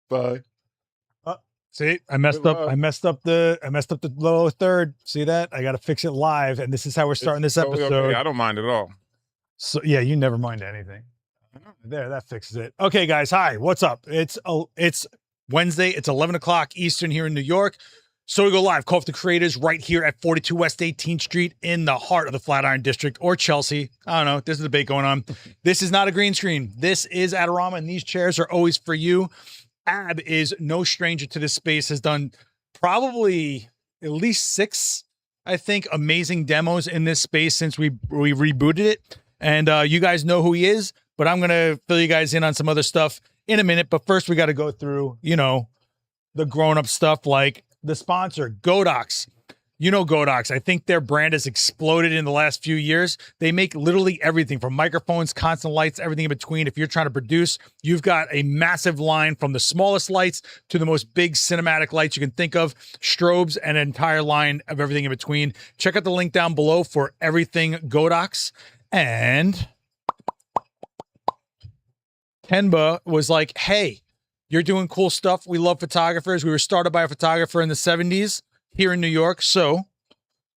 Bye. See, I messed up the lower third. See that? I got to fix it live, and this is how we're starting this totally episode. Okay. I don't mind at all. So yeah, you never mind anything. There, that fixes it. Okay, guys, hi, what's up? It's Wednesday. It's 11 o'clock Eastern here in New York. So we go live. Call for the creators right here at 42 West 18th Street in the heart of the Flatiron District or Chelsea. I don't know. There's a debate going on. This is not a green screen. This is Adorama, and these chairs are always for you. Ab is no stranger to this space, has done probably at least 6, I think, amazing demos in this space since we rebooted it. And you guys know who he is, but I'm going to fill you guys in on some other stuff in a minute. But first, we got to go through, the grown-up stuff like the sponsor, Godox. You know Godox. I think their brand has exploded in the last few years. They make literally everything from microphones, constant lights, everything in between. If you're trying to produce, you've got a massive line from the smallest lights to the most big cinematic lights you can think of, strobes, and an entire line of everything in between. Check out the link down below for everything Godox. And Tenba was like, hey, you're doing cool stuff. We love photographers. We were started by a photographer in the 70s here in New York. So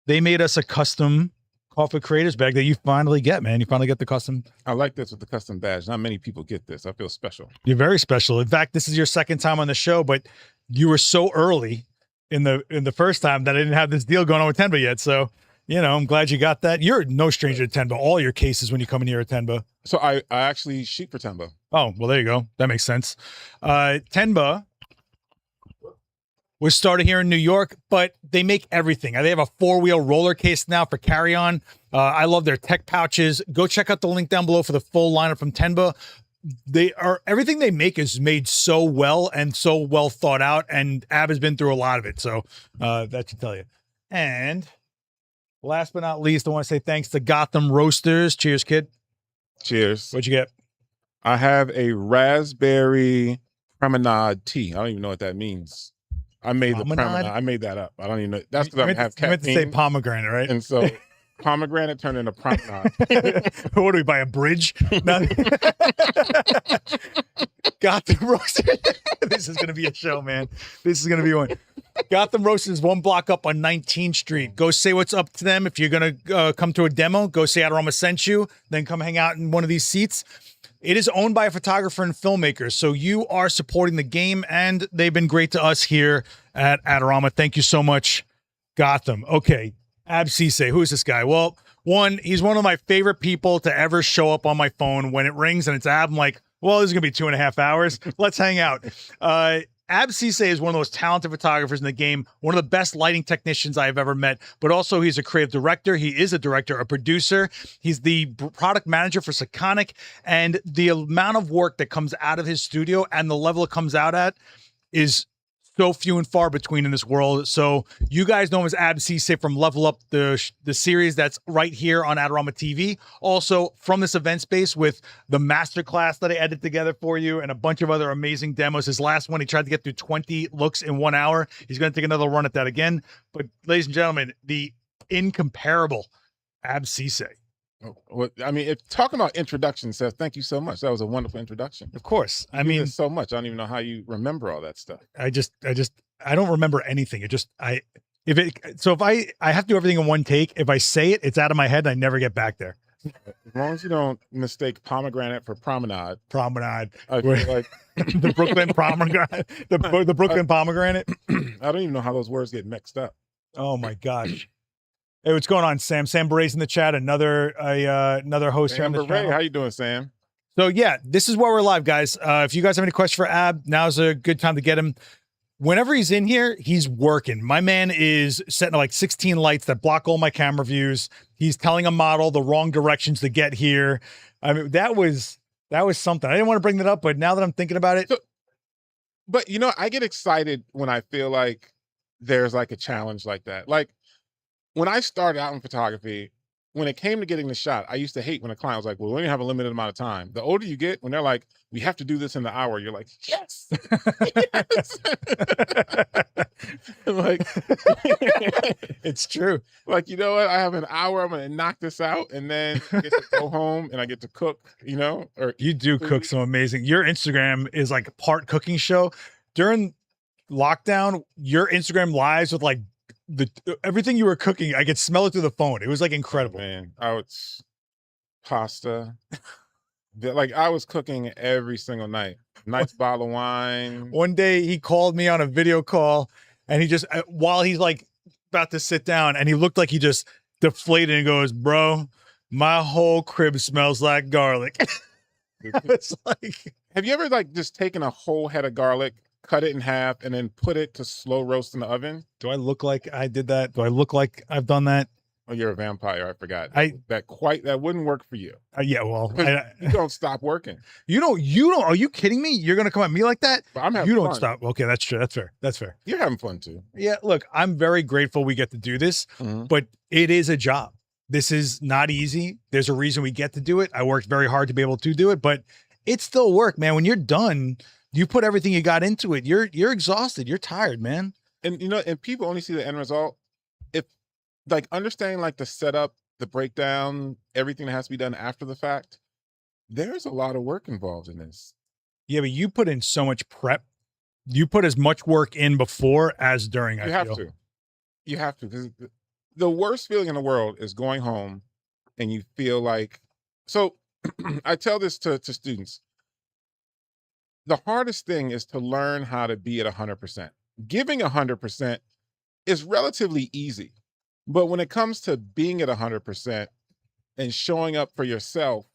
they made us a custom Coffee Creators bag that you finally get, man. You finally get the custom. I like this with the custom badge. Not many people get this. I feel special. You're very special. In fact, this is your second time on the show, but you were so early in the first time that I didn't have this deal going on with Tenba yet. So, I'm glad you got that. You're no stranger to Tenba. All your cases when you come in here at Tenba. So I actually shoot for Tenba. Oh, well, there you go. That makes sense. Tenba was started here in New York, but they make everything. They have a 4-wheel roller case now for carry-on. I love their tech pouches. Go check out the link down below for the full lineup from Tenba. Everything they make is made so well and so well thought out, and Ab has been through a lot of it. So that should tell you. And last but not least, I want to say thanks to Gotham Roasters. Cheers, kid. Cheers. What'd you get? I have a raspberry promenade tea. I don't even know what that means. I made the promenade. I made that up. I don't even know. That's because I have caffeine. You meant to say pomegranate, right? And so pomegranate turned into promenade. What do we buy, a bridge? Gotham Roasters. This is going to be a show, man. This is going to be one. Gotham Roasters, 1 block up on 19th Street. Go say what's up to them. If you're going to come to a demo, go say Adorama sent you. Then come hang out in one of these seats. It is owned by a photographer and filmmaker, so you are supporting the game, and they've been great to us here at Adorama. Thank you so much, Gotham. Okay, AB Sesay. Who is this guy? Well, he's one of my favorite people to ever show up on my phone. When it rings and it's Ab, I'm like, well, this is going to be 2.5 hours. Let's hang out. AB Sesay is one of the most talented photographers in the game, one of the best lighting technicians I've ever met, but also he's a creative director. He is a director, a producer. He's the product manager for Sekonic, and the amount of work that comes out of his studio and the level it comes out at is so few and far between in this world. So you guys know him as AB Sesay from Level Up, the series that's right here on Adorama TV. Also from this event space with the masterclass that I edited together for you and a bunch of other amazing demos. His last one, he tried to get through 20 looks in 1 hour. He's going to take another run at that again. But ladies and gentlemen, the incomparable AB Sesay. Well, I mean, talking about introduction, Seth, thank you so much. That was a wonderful introduction. Of course. I mean, so much. I don't even know how you remember all that stuff. I don't remember anything. If I have to do everything in one take, if I say it, it's out of my head and I never get back there. As long as you don't mistake pomegranate for promenade. I feel like the Brooklyn pomegranate, the Brooklyn pomegranate. I don't even know how those words get mixed up. Oh my gosh. Hey, what's going on, Sam? Sam Barret's in the chat. Another host here on the channel. How you doing, Sam? So yeah, this is where we're live, guys. If you guys have any questions for Ab, now's a good time to get him. Whenever he's in here, he's working. My man is setting like 16 lights that block all my camera views. He's telling a model the wrong directions to get here. I mean, that was something. I didn't want to bring that up, but now that I'm thinking about it. But I get excited when I feel like there's like a challenge like that. Like when I started out in photography, when it came to getting the shot, I used to hate when a client was like, well, we only have a limited amount of time. The older you get, when they're like, we have to do this in the hour, you're like, yes. Yes. Like, it's true. Like, you know what? I have an hour. I'm going to knock this out and then I get to go home and I get to cook, or you do cook some amazing. Your Instagram is like part cooking show. during lockdown, your Instagram lives with like everything you were cooking, I could smell it through the phone. It was like incredible. Man, pasta. Like I was cooking every single night. Nice bottle of wine. One day he called me on a video call, and he just while he's like about to sit down, and he looked like he just deflated and goes, "Bro, my whole crib smells like garlic." It's like, have you ever like just taken a whole head of garlic, cut it in half, and then put it to slow roast in the oven? do I look like I did that? Do I look like I've done that? Oh, you're a vampire. I forgot. I That wouldn't work for you. Yeah, well, You don't stop working. you don't. Are you kidding me? You're gonna come at me like that? But I'm having You don't fun. stop. Okay, that's true. That's fair. That's fair. You're having fun too. Yeah, look, I'm very grateful we get to do this, but it is a job. This is not easy. There's a reason we get to do it. I worked very hard to be able to do it, but it's still work, man. When you're done, you put everything you got into it. You're exhausted. You're tired, man. And and people only see the end result. If like understanding like the setup, the breakdown, everything that has to be done after the fact, there's a lot of work involved in this. Yeah, but you put in so much prep. You put as much work in before as during. You have to. You have to, because the worst feeling in the world is going home and you feel like, so I tell this to students. The hardest thing is to learn how to be at 100%. Giving 100% is relatively easy. But when it comes to being at 100% and showing up for yourself,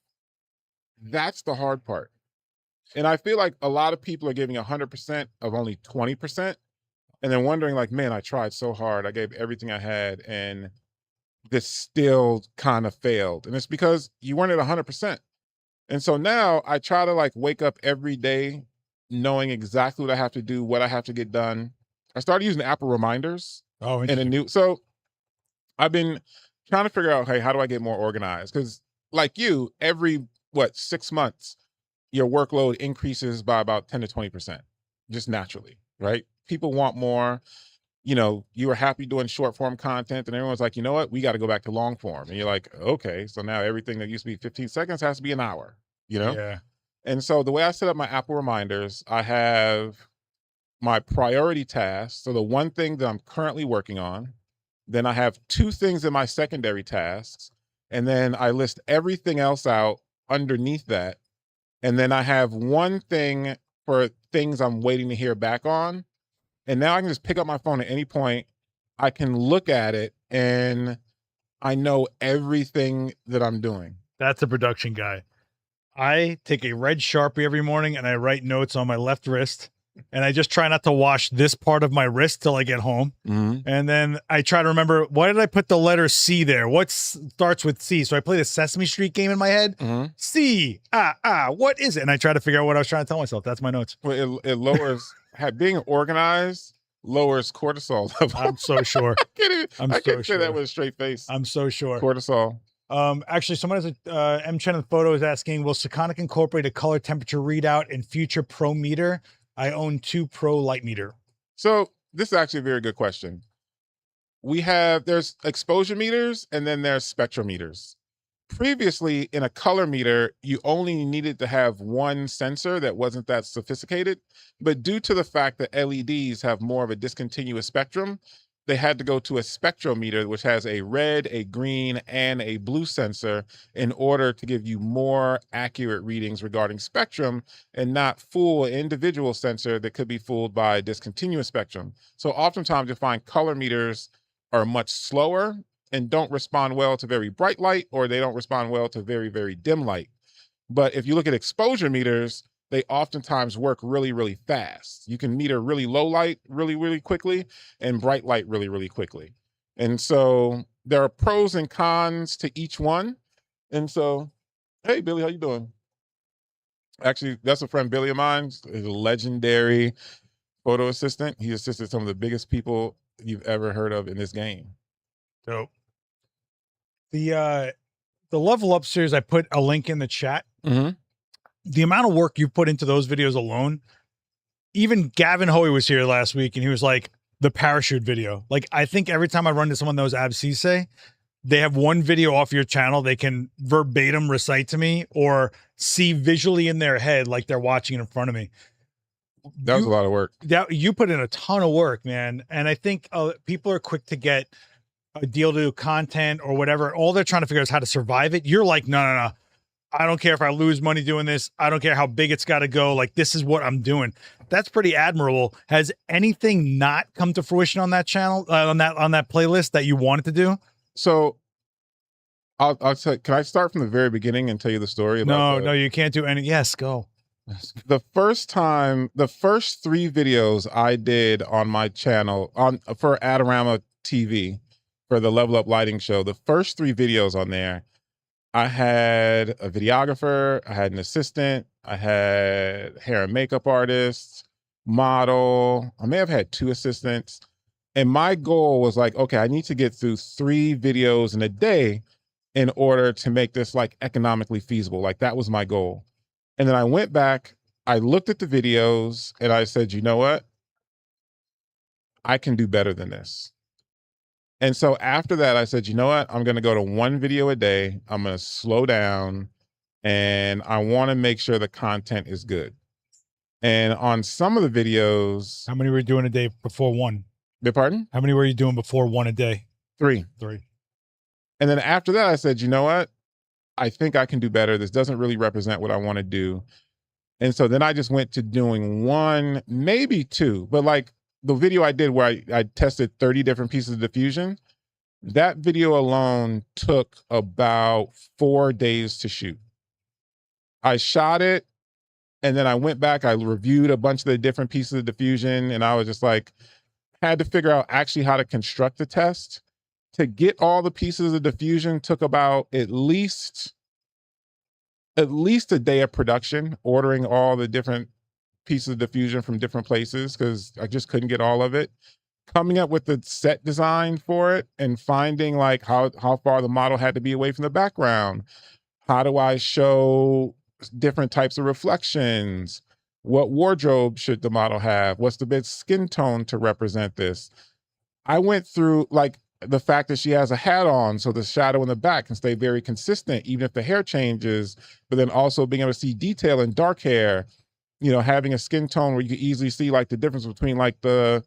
that's the hard part. And I feel like a lot of people are giving 100% of only 20%. And then wondering like, man, I tried so hard. I gave everything I had and this still kind of failed. And it's because you weren't at 100%. And so now I try to like wake up every day knowing exactly what I have to do, what I have to get done. I started using Apple reminders. Oh, and so I've been trying to figure out, hey, how do I get more organized? Because like you, every 6 months, your workload increases by about 10 to 20%, just naturally, right? People want more. You were happy doing short form content and everyone's like, you know what? We got to go back to long form. And you're like, okay, so now everything that used to be 15 seconds has to be an hour, Yeah. And so the way I set up my Apple reminders, I have my priority tasks. So the one thing that I'm currently working on, then I have 2 things in my secondary tasks, and then I list everything else out underneath that. And then I have 1 thing for things I'm waiting to hear back on. And now I can just pick up my phone at any point. I can look at it and I know everything that I'm doing. That's a production guy. I take a red Sharpie every morning and I write notes on my left wrist. And I just try not to wash this part of my wrist till I get home. And then I try to remember, why did I put the letter C there? What starts with C? So I play the Sesame Street game in my head. C, what is it? And I try to figure out what I was trying to tell myself. That's my notes. Well, it lowers, being organized lowers cortisol level. I'm so sure. I can't say that with a straight face. I'm so sure. Cortisol. Actually, someone has M Chen in the photo is asking, will Sekonic incorporate a color temperature readout in future Pro meter? I own 2 Pro light meter. So this is actually a very good question. There's exposure meters and then there's spectrometers. Previously, in a color meter, you only needed to have 1 sensor that wasn't that sophisticated. But due to the fact that LEDs have more of a discontinuous spectrum, they had to go to a spectrometer, which has a red, a green, and a blue sensor in order to give you more accurate readings regarding spectrum and not fool an individual sensor that could be fooled by a discontinuous spectrum. So oftentimes you'll find color meters are much slower and don't respond well to very bright light, or they don't respond well to very, very dim light. But if you look at exposure meters, they oftentimes work really, really fast. You can meter really low light really, really quickly and bright light really, really quickly. And so there are pros and cons to each one. And so, hey, Billy, how you doing? Actually, that's a friend, Billy of mine. He's a legendary photo assistant. He assisted some of the biggest people you've ever heard of in this game. Dope. The level up series, I put a link in the chat. The amount of work you put into those videos alone, even Gavin Hoey was here last week and he was like, the parachute video. Like, I think every time I run to someone that knows AB Sesay, they have 1 video off your channel they can verbatim recite to me or see visually in their head like they're watching it in front of me. That was a lot of work. You put in a ton of work, man. And I think people are quick to get a deal to do content or whatever. All they're trying to figure out is how to survive it. You're like, no. I don't care if I lose money doing this. I don't care how big it's got to go. Like, this is what I'm doing. That's pretty admirable. Has anything not come to fruition on that channel, on that playlist that you wanted to do? So I'll tell. Can I start from the very beginning and tell you the story? About No, you can't do any. Yes, go. The first 3 videos I did on my channel for Adorama TV for the Level Up Lighting Show, the first 3 videos on there, I had a videographer, I had an assistant, I had hair and makeup artists, model. I may have had 2 assistants. And my goal was like, okay, I need to get through 3 videos in a day in order to make this like economically feasible. Like that was my goal. And then I went back, I looked at the videos and I said, you know what? I can do better than this. And so after that, I said, you know what? I'm going to go to 1 video a day. I'm going to slow down and I want to make sure the content is good. And on some of the videos. How many were you doing a day before 1? Pardon? How many were you doing before 1 a day? 3. 3. And then after that, I said, you know what? I think I can do better. This doesn't really represent what I want to do. And so then I just went to doing 1, maybe 2, but like the video I did where I tested 30 different pieces of diffusion, that video alone took about 4 days to shoot. I shot it and then I went back, I reviewed a bunch of the different pieces of diffusion and I was just like, had to figure out actually how to construct the test. To get all the pieces of diffusion took about at least a day of production, ordering all the different pieces of diffusion from different places because I just couldn't get all of it. Coming up with the set design for it and finding like how far the model had to be away from the background. How do I show different types of reflections? What wardrobe should the model have? What's the best skin tone to represent this? I went through like the fact that she has a hat on, so the shadow in the back can stay very consistent, even if the hair changes, but then also being able to see detail in dark hair, you know, having a skin tone where you can easily see like the difference between like the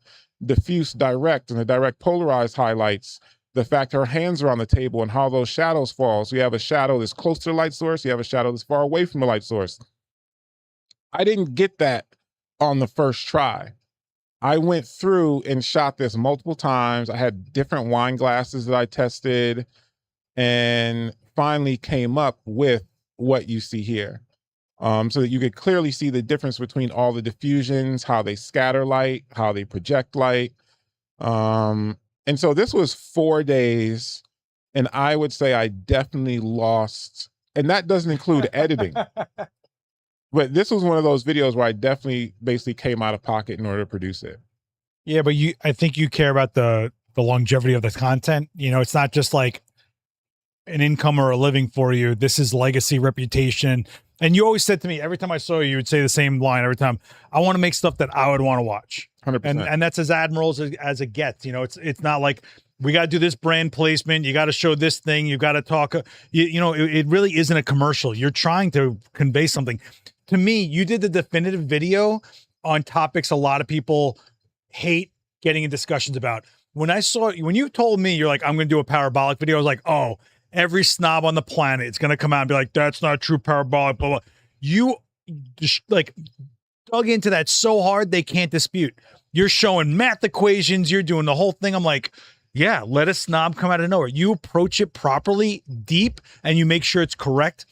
diffuse direct and the direct polarized highlights, the fact her hands are on the table and how those shadows fall. So you have a shadow that's close to the light source, you have a shadow that's far away from the light source. I didn't get that on the first try. I went through and shot this multiple times. I had different wine glasses that I tested and finally came up with what you see here. So that you could clearly see the difference between all the diffusions, how they scatter light, how they project light. And so this was 4 days, and I would say I definitely lost, and that doesn't include editing. But this was one of those videos where I definitely basically came out of pocket in order to produce it. Yeah, but I think you care about the longevity of the content. You know, it's not just like an income or a living for you. This is legacy, reputation. And you always said to me, every time I saw you, you would say the same line every time. I want to make stuff that I would want to watch. 100%. And that's as admirable as it gets. You know, it's not like we got to do this brand placement. You got to show this thing. You got to talk. You know, it really isn't a commercial. You're trying to convey something. To me, you did the definitive video on topics a lot of people hate getting in discussions about. When you told me you're like, I'm going to do a parabolic video, I was like, oh, every snob on the planet is going to come out and be like, that's not true parabolic, blah, blah. You just like dug into that so hard they can't dispute. You're showing math equations. You're doing the whole thing. I'm like, yeah, let a snob come out of nowhere. You approach it properly, deep, and you make sure it's correct.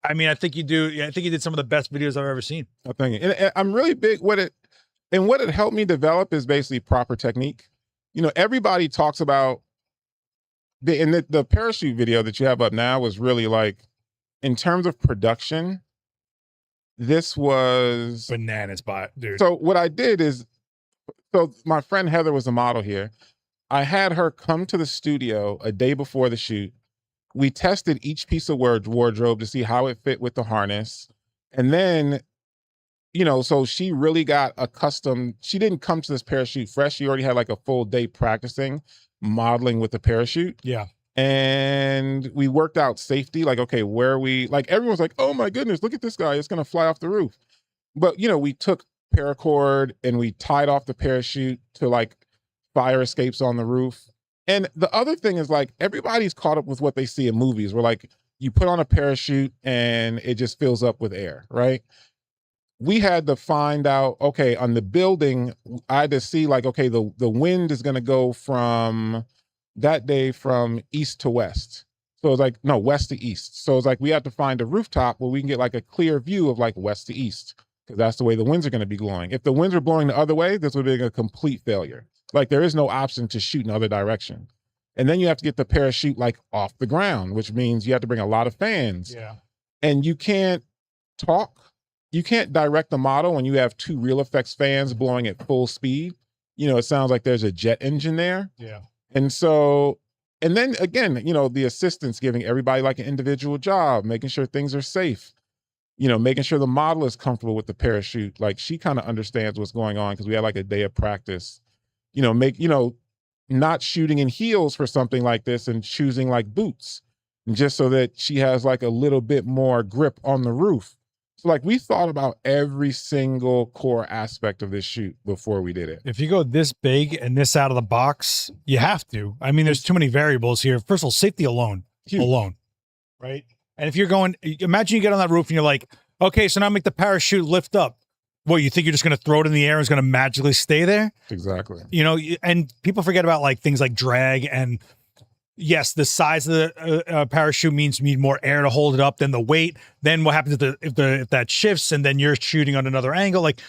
I mean, I think you do. I think you did some of the best videos I've ever seen. Oh, thank you. And I'm really big. What it helped me develop is basically proper technique. You know, everybody talks about the parachute video that you have up now was really like, in terms of production, this was bananas, dude. So what I did is, so my friend Heather was a model here. I had her come to the studio a day before the shoot. We tested each piece of wardrobe to see how it fit with the harness. And then, you know, so she really got accustomed. She didn't come to this parachute fresh. She already had like a full day practicing modeling with the parachute. Yeah. And we worked out safety. Like, okay, where we, like everyone's like, oh my goodness, look at this guy. It's going to fly off the roof. But, you know, we took paracord and we tied off the parachute to like fire escapes on the roof. And the other thing is like everybody's caught up with what they see in movies where like you put on a parachute and it just fills up with air, right? We had to find out, okay, on the building, I had to see like, okay, the wind is going to go from that day from east to west. So it's like, no, west to east. So it's like we have to find a rooftop where we can get like a clear view of like west to east, because that's the way the winds are going to be blowing. If the winds are blowing the other way, this would be a complete failure. Like there is no option to shoot in the other direction. And then you have to get the parachute like off the ground, which means you have to bring a lot of fans. Yeah. And you can't talk. You can't direct the model when you have 2 real effects fans blowing at full speed. You know, it sounds like there's a jet engine there. Yeah. And so, and then again, you know, the assistants giving everybody like an individual job, making sure things are safe, you know, making sure the model is comfortable with the parachute. Like she kind of understands what's going on because we had like a day of practice, you know, not shooting in heels for something like this and choosing like boots just so that she has like a little bit more grip on the roof. So like we thought about every single core aspect of this shoot before we did it. If you go this big and this out of the box, you have to. I mean, there's too many variables here. First of all, safety alone, right? And if you're going, imagine you get on that roof and you're like, okay, so now make the parachute lift up. Well, you think you're just going to throw it in the air and it's going to magically stay there? Exactly. You know, and people forget about like things like drag and yes, the size of the parachute means you need more air to hold it up than the weight. Then what happens if that shifts and then you're shooting on another angle? Like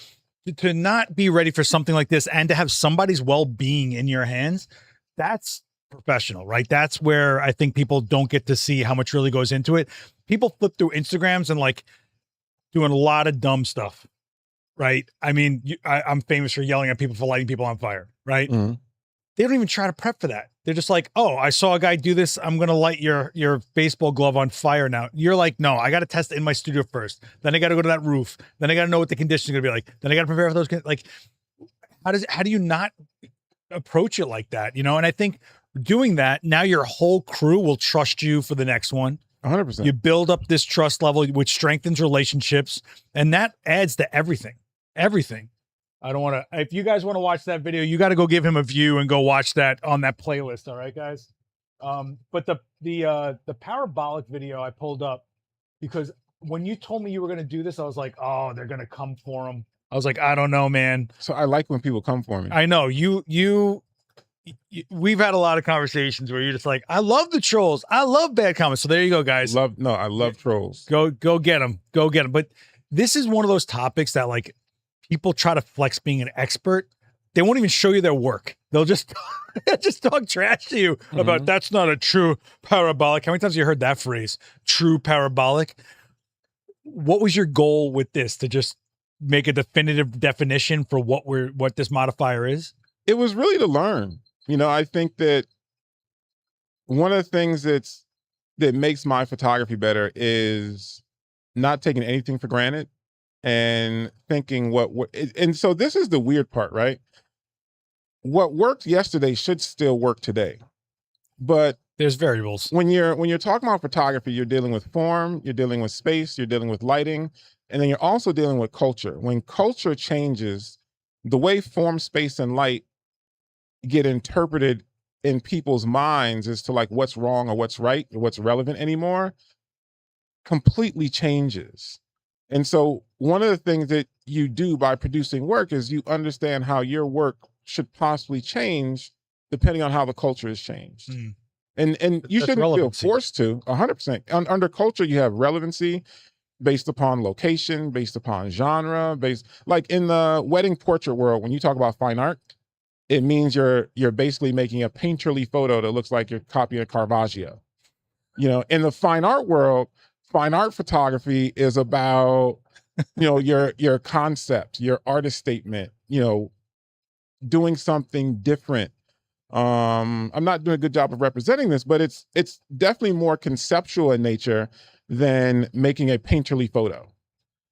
to not be ready for something like this and to have somebody's well-being in your hands, that's professional, right? That's where I think people don't get to see how much really goes into it. People flip through Instagrams and like doing a lot of dumb stuff, right? I mean, I'm famous for yelling at people for lighting people on fire, right? Mm-hmm. They don't even try to prep for that. They're just like, oh, I saw a guy do this. I'm going to light your baseball glove on fire now. You're like, no, I got to test it in my studio first. Then I got to go to that roof. Then I got to know what the conditions are going to be like. Then I got to prepare for those. Like, how do you not approach it like that? You know? And I think doing that, now your whole crew will trust you for the next one. 100%. You build up this trust level, which strengthens relationships. And that adds to everything. I don't want to, if you guys want to watch that video, you got to go give him a view and go watch that on that playlist. All right, guys. But the parabolic video I pulled up because when you told me you were going to do this, I was like, oh, they're going to come for him. I was like, I don't know, man. So I like when people come for me. I know we've had a lot of conversations where you're just like, I love the trolls. I love bad comments. So there you go, guys. I love trolls. Go get them. Go get them. But this is one of those topics that like, people try to flex being an expert. They won't even show you their work. They'll just talk trash to you about that's not a true parabolic. How many times have you heard that phrase? True parabolic. What was your goal with this? To just make a definitive definition for what this modifier is? It was really to learn. You know, I think that one of the things that makes my photography better is not taking anything for granted. And thinking and so this is the weird part, right? What worked yesterday should still work today. But there's variables. When you're talking about photography, you're dealing with form, you're dealing with space, you're dealing with lighting, and then you're also dealing with culture. When culture changes, the way form, space, and light get interpreted in people's minds as to like what's wrong or what's right or what's relevant anymore completely changes. And so one of the things that you do by producing work is you understand how your work should possibly change depending on how the culture has changed. Mm. And you shouldn't relevancy. Feel forced to, 100%. Under culture, you have relevancy based upon location, based upon genre, like in the wedding portrait world, when you talk about fine art, it means you're basically making a painterly photo that looks like you're copying a Caravaggio. You know, in the fine art world, fine art photography is about, you know, your concept, your artist statement, you know, doing something different. I'm not doing a good job of representing this, but it's definitely more conceptual in nature than making a painterly photo.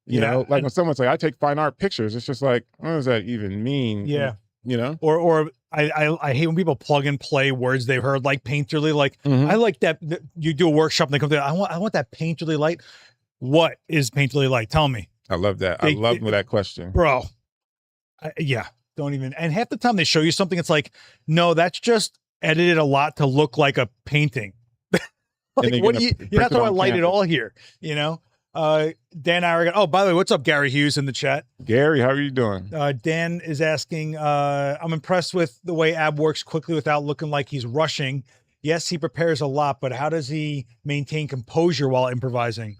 You know, like when someone's like, I take fine art pictures, it's just like, what does that even mean? Yeah. You know? Or I hate when people plug and play words they've heard, like painterly, like I like that you do a workshop and they come there, I want that painterly light. What is painterly light? Tell me. I love that. I love that question. Bro, Yeah, don't even. And half the time they show you something, it's like, no, that's just edited a lot to look like a painting. Like, what do you're not talking about light at all here, you know? Dan Aragon. Oh, by the way, what's up, Gary Hughes in the chat? Gary, how are you doing? Dan is asking, I'm impressed with the way Ab works quickly without looking like he's rushing. Yes, he prepares a lot, but how does he maintain composure while improvising?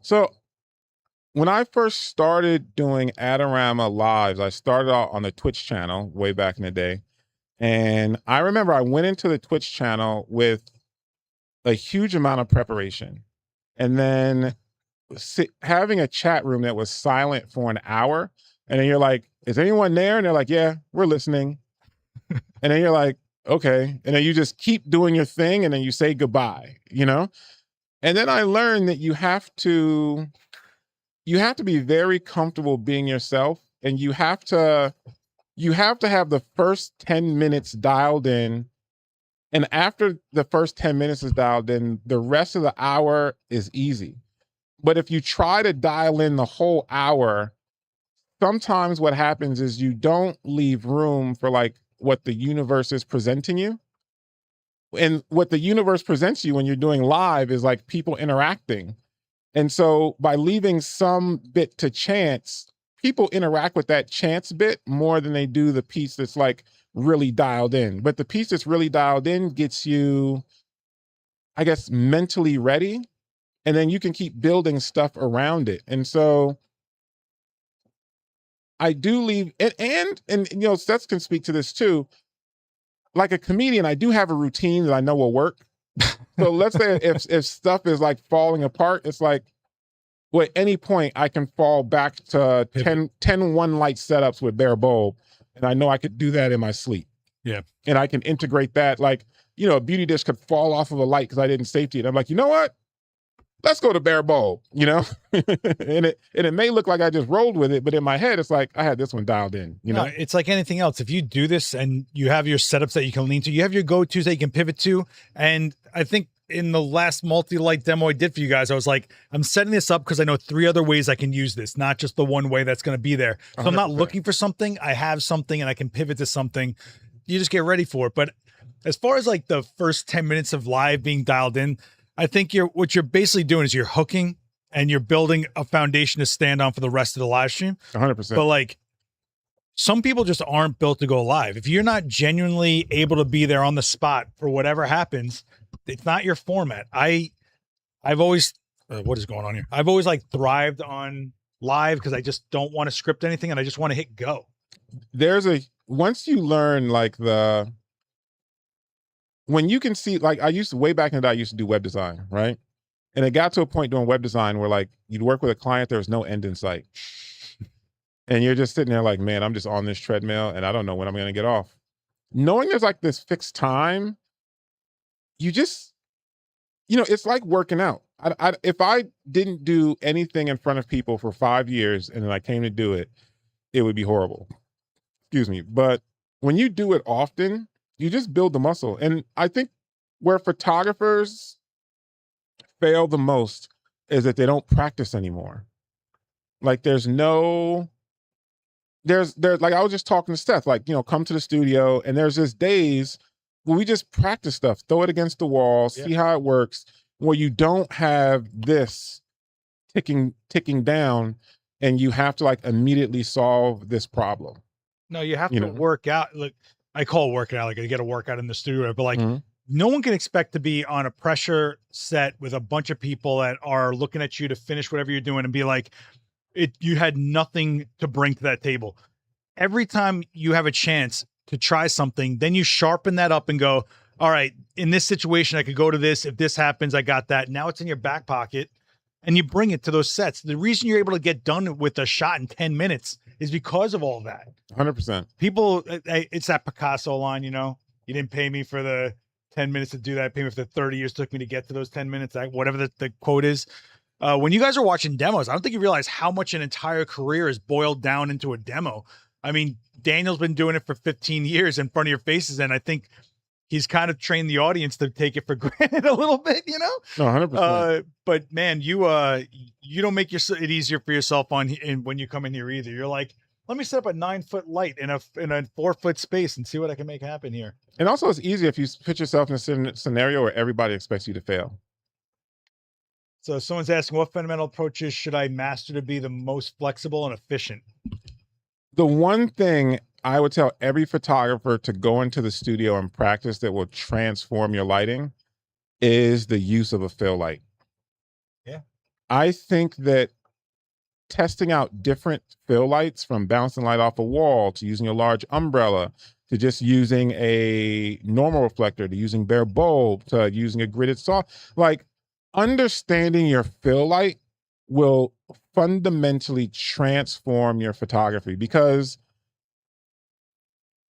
So when I first started doing Adorama lives, I started out on the Twitch channel way back in the day. And I remember I went into the Twitch channel with a huge amount of preparation. And then having a chat room that was silent for an hour. And then you're like, is anyone there? And they're like, yeah, we're listening. And then you're like, okay. And then you just keep doing your thing. And then you say goodbye, you know? And then I learned that you have to be very comfortable being yourself. And you have to have the first 10 minutes dialed in. And after the first 10 minutes is dialed in, the rest of the hour is easy. But if you try to dial in the whole hour, sometimes what happens is you don't leave room for like what the universe is presenting you. And what the universe presents you when you're doing live is like people interacting. And so by leaving some bit to chance, people interact with that chance bit more than they do the piece that's like really dialed in. But the piece that's really dialed in gets you, I guess, mentally ready. And then you can keep building stuff around it. And so I do leave, and you know, Seth can speak to this too. Like a comedian, I do have a routine that I know will work. So let's say if stuff is like falling apart, it's like, well, at any point I can fall back to 10 one light setups with bare bulb. And I know I could do that in my sleep. Yeah. And I can integrate that. Like, you know, a beauty dish could fall off of a light because I didn't safety it. I'm like, you know what? Let's go to bare bulb, you know? and it may look like I just rolled with it, but in my head, it's like I had this one dialed in, you know? No, it's like anything else. If you do this and you have your setups that you can lean to, you have your go-tos that you can pivot to. And I think in the last multi-light demo I did for you guys, I was like, I'm setting this up because I know 3 other ways I can use this, not just the one way that's going to be there. So 100%. I'm not looking for something. I have something and I can pivot to something. You just get ready for it. But as far as like the first 10 minutes of live being dialed in, I think what you're basically doing is you're hooking and you're building a foundation to stand on for the rest of the live stream. 100%. But like, some people just aren't built to go live. If you're not genuinely able to be there on the spot for whatever happens, it's not your format. I've always, what is going on here? I've always like thrived on live because I just don't want to script anything and I just want to hit go. Once you learn like when you can see, like way back in the day, I used to do web design, right? And it got to a point doing web design where like you'd work with a client, there was no end in sight. And you're just sitting there like, man, I'm just on this treadmill and I don't know when I'm going to get off. Knowing there's like this fixed time, you just, you know, it's like working out. If I didn't do anything in front of people for 5 years and then I came to do it, it would be horrible. Excuse me. But when you do it often, you just build the muscle. And I think where photographers fail the most is that they don't practice anymore. Like there's like I was just talking to Seth, like, you know, come to the studio and there's just days where we just practice stuff, throw it against the wall, see how it works, where you don't have this ticking down and you have to like immediately solve this problem. No, you have to work out. Look, I call it working out, like I get a workout in the studio, but like no one can expect to be on a pressure set with a bunch of people that are looking at you to finish whatever you're doing and be like, you had nothing to bring to that table. Every time you have a chance to try something, then you sharpen that up and go, all right, in this situation, I could go to this. If this happens, I got that. Now it's in your back pocket and you bring it to those sets. The reason you're able to get done with a shot in 10 minutes is because of all that. 100%. People, it's that Picasso line, you know, you didn't pay me for the 10 minutes to do that. Pay me for the 30 years it took me to get to those 10 minutes, whatever the quote is. When you guys are watching demos, I don't think you realize how much an entire career is boiled down into a demo. I mean, Daniel's been doing it for 15 years in front of your faces, and I think he's kind of trained the audience to take it for granted a little bit, you know? No, 100%. But man, you don't make it easier for yourself when you come in here either. You're like, let me set up a 9-foot light in a 4-foot space and see what I can make happen here. And also, it's easier if you put yourself in a scenario where everybody expects you to fail. So someone's asking, what fundamental approaches should I master to be the most flexible and efficient? The one thing I would tell every photographer to go into the studio and practice that will transform your lighting is the use of a fill light. Yeah. I think that testing out different fill lights, from bouncing light off a wall to using a large umbrella to just using a normal reflector to using bare bulb to using a gridded saw, like understanding your fill light will fundamentally transform your photography, because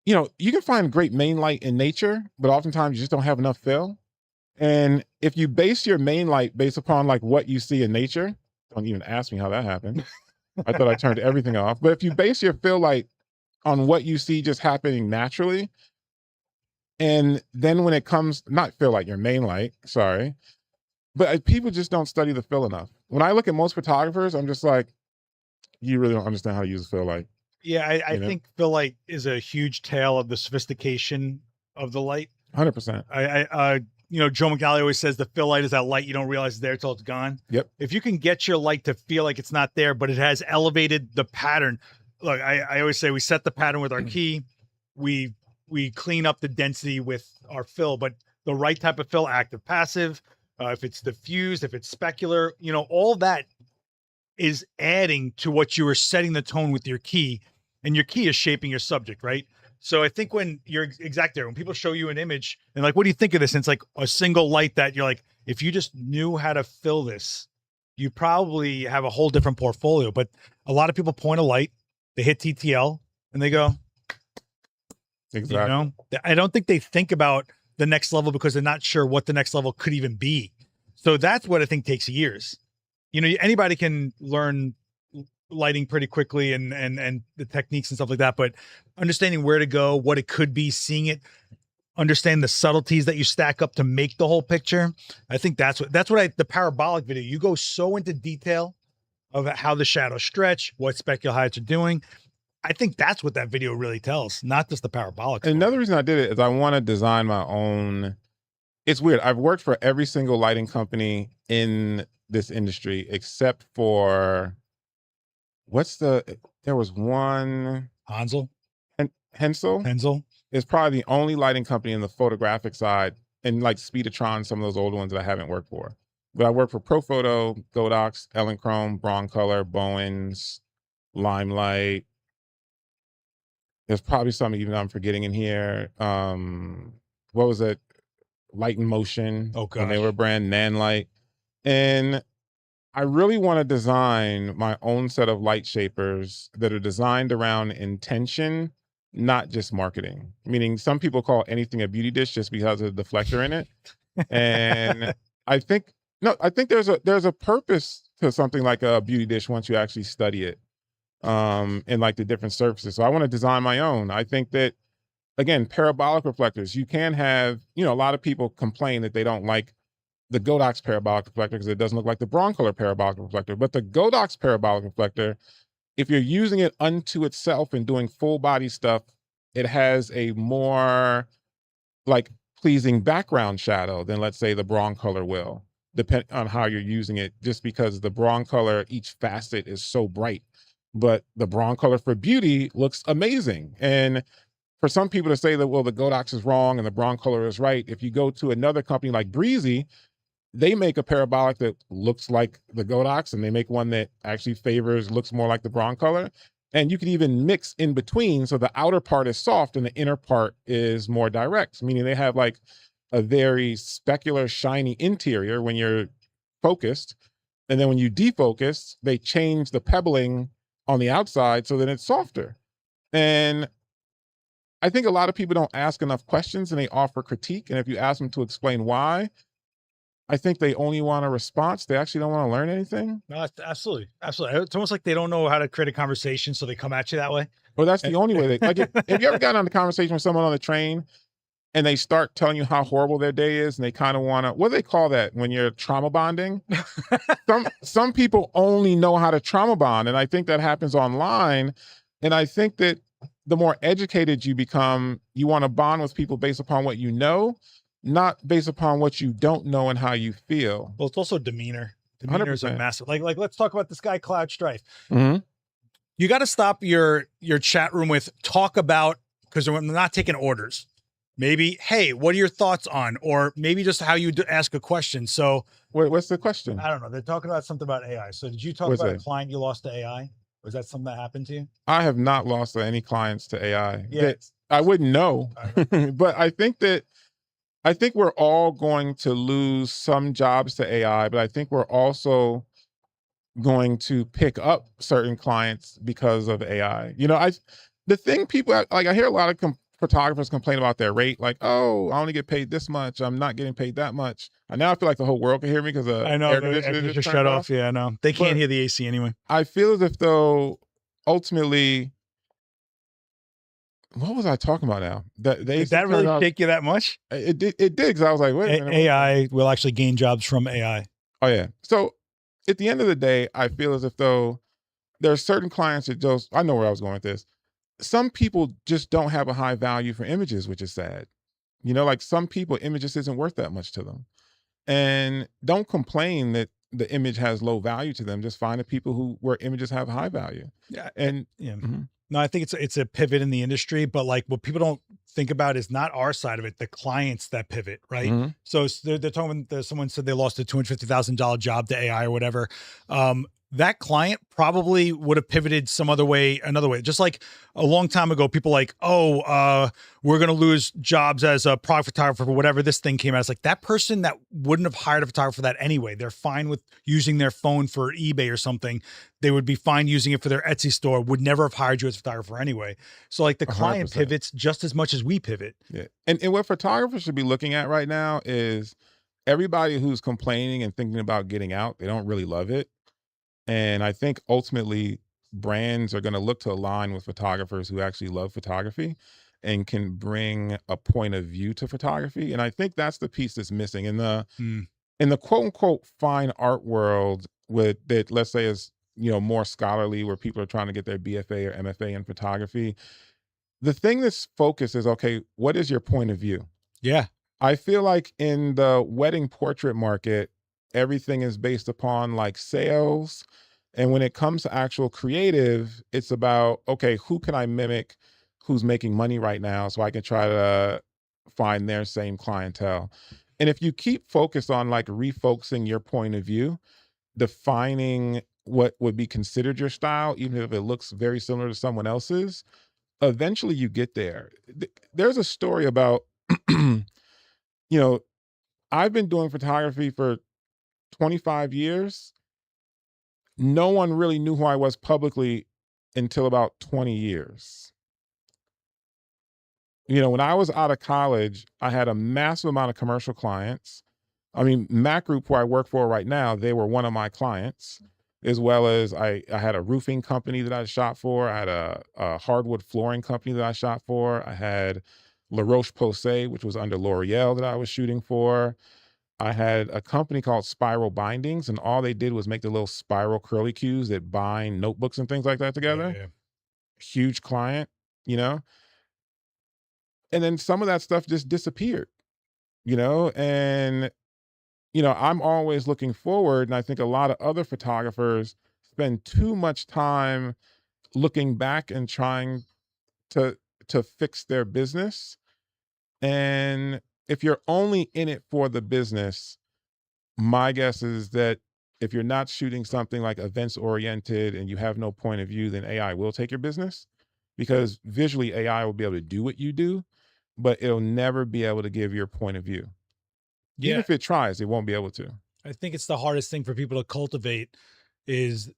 you know, you can find great main light in nature, but oftentimes you just don't have enough fill. And if you base your main light based upon like what you see in nature, don't even ask me how that happened. I thought I turned everything off. But if you base your fill light on what you see just happening naturally, and then when it comes, not fill light, your main light, sorry, but people just don't study the fill enough. When I look at most photographers, I'm just like, you really don't understand how to use a fill light. Yeah, I think fill light is a huge tale of the sophistication of the light. 100%. You know, Joe McNally always says the fill light is that light you don't realize is there till it's gone. Yep. If you can get your light to feel like it's not there, but it has elevated the pattern. Look, I always say we set the pattern with our key. We clean up the density with our fill, but the right type of fill, active, passive, if it's diffused, if it's specular, you know, all that is adding to what you are setting the tone with your key, and your key is shaping your subject, right? So I think when you're exact there, when people show you an image and like, what do you think of this? And it's like a single light that you're like, if you just knew how to fill this, you probably have a whole different portfolio. But a lot of people point a light, they hit TTL and they go, Exactly. You know, I don't think they think about the next level because they're not sure what the next level could even be. So that's what I think takes years. You know, anybody can learn lighting pretty quickly and the techniques and stuff like that, but understanding where to go, what it could be, seeing it, understand the subtleties that you stack up to make the whole picture. I think that's what the parabolic video, you go so into detail of how the shadows stretch, what specular heights are doing. I think that's what that video really tells, not just the parabolic. And another reason I did it is I want to design my own. It's weird. I've worked for every single lighting company in this industry except for there was one. Hansel? Hensel is probably the only lighting company in the photographic side, and like Speedotron, some of those old ones that I haven't worked for. But I worked for Profoto, Godox, Elinchrom, Broncolor, Bowens, Limelight. There's probably some even I'm forgetting in here. What was it? Light in Motion. Oh, gosh. When they were brand Nanlite. And I really want to design my own set of light shapers that are designed around intention, not just marketing. Meaning some people call anything a beauty dish just because of the deflector in it. And I think there's a purpose to something like a beauty dish once you actually study it, and like the different surfaces. So I want to design my own. I think that, again, parabolic reflectors, you can have, you know, a lot of people complain that they don't like the Godox parabolic reflector because it doesn't look like the Broncolor parabolic reflector. But the Godox parabolic reflector, if you're using it unto itself and doing full body stuff, it has a more like pleasing background shadow than, let's say, the Broncolor will, depend on how you're using it, just because the Broncolor, each facet is so bright. But the Broncolor for beauty looks amazing. And for some people to say that, well, the Godox is wrong and the Broncolor is right, if you go to another company like Breezy, they make a parabolic that looks like the Godox, and they make one that actually looks more like the Broncolor. And you can even mix in between, so the outer part is soft and the inner part is more direct, meaning they have like a very specular, shiny interior when you're focused. And then when you defocus, they change the pebbling on the outside so that it's softer. And I think a lot of people don't ask enough questions and they offer critique. And if you ask them to explain why, I think they only want a response. They actually don't want to learn anything. No, absolutely. Absolutely. It's almost like they don't know how to create a conversation, so they come at you that way. Well, that's the only way they, like, if you ever got on a conversation with someone on the train and they start telling you how horrible their day is, and they kind of want to, what do they call that when you're trauma bonding? some people only know how to trauma bond. And I think that happens online And I think that the more educated you become, you want to bond with people based upon what you know, not based upon what you don't know and how you feel. Well, it's also demeanor. Demeanor is a 100%. massive, like, let's talk about this guy, Cloud Strife. Mm-hmm. You got to stop your chat room with talk about, because we're not taking orders. Maybe, hey, what are your thoughts on, or maybe just how you ask a question. So What's the question? I don't know. They're talking about something about AI. So did you talk What's about a that? client you lost to AI? Was that something that happened to you? I have not lost any clients to AI. Yeah. That I wouldn't know, but I think we're all going to lose some jobs to AI, but I think we're also going to pick up certain clients because of AI. The thing people like, I hear a lot of photographers complain about their rate, like, oh, I only get paid this much, I'm not getting paid that much. And now I feel like the whole world can hear me because I know air the conditioner conditioner just shut turned off. Yeah, I know. They can't hear the AC anyway. I feel as if though ultimately, what was I talking about now? Did that really shake you that much? It did, because I was like, wait a minute. AI will actually gain jobs from AI. Oh yeah. So at the end of the day, I feel as if though there are certain clients that just, I know where I was going with this. Some people just don't have a high value for images, which is sad. Like some people, images isn't worth that much to them. And don't complain that the image has low value to them. Just find the people where images have high value. Yeah. And yeah. Mm-hmm. No, I think it's a pivot in the industry, but like what people don't think about is not our side of it, the clients that pivot, right? Mm-hmm. So they're talking, someone said they lost a $250,000 job to AI or whatever. That client probably would have pivoted some other way, another way. Just like a long time ago, people like, oh, we're going to lose jobs as a product photographer or whatever this thing came out. It's like that person that wouldn't have hired a photographer for that anyway. They're fine with using their phone for eBay or something. They would be fine using it for their Etsy store, would never have hired you as a photographer anyway. So like the client 100%. pivots just as much as we pivot. Yeah. And what photographers should be looking at right now is everybody who's complaining and thinking about getting out, they don't really love it. And I think ultimately brands are going to look to align with photographers who actually love photography and can bring a point of view to photography. And I think that's the piece that's missing in the quote unquote fine art world, with that, let's say, is more scholarly, where people are trying to get their BFA or MFA in photography. The thing that's focused is, okay, what is your point of view? Yeah. I feel like in the wedding portrait market, everything is based upon like sales. And when it comes to actual creative, it's about, okay, who can I mimic who's making money right now so I can try to find their same clientele. And if you keep focused on like refocusing your point of view, defining what would be considered your style, even if it looks very similar to someone else's, eventually you get there. There's a story about, I've been doing photography for 25 years. No one really knew who I was publicly until about 20 years. When I was out of college, I had a massive amount of commercial clients. I mean, Mac Group, who I work for right now, they were one of my clients, as well as I had a roofing company that I shot for. I had a hardwood flooring company that I shot for. I had La Roche-Posay, which was under L'Oreal, that I was shooting for. I had a company called Spiral Bindings, and all they did was make the little spiral curly cues that bind notebooks and things like that together. Yeah. Huge client, And then some of that stuff just disappeared, and, I'm always looking forward. And I think a lot of other photographers spend too much time looking back and trying to fix their business. And if you're only in it for the business, my guess is that if you're not shooting something like events oriented and you have no point of view, then AI will take your business, because visually AI will be able to do what you do, but it'll never be able to give your point of view. Yeah. Even if it tries, it won't be able to. I think it's the hardest thing for people to cultivate is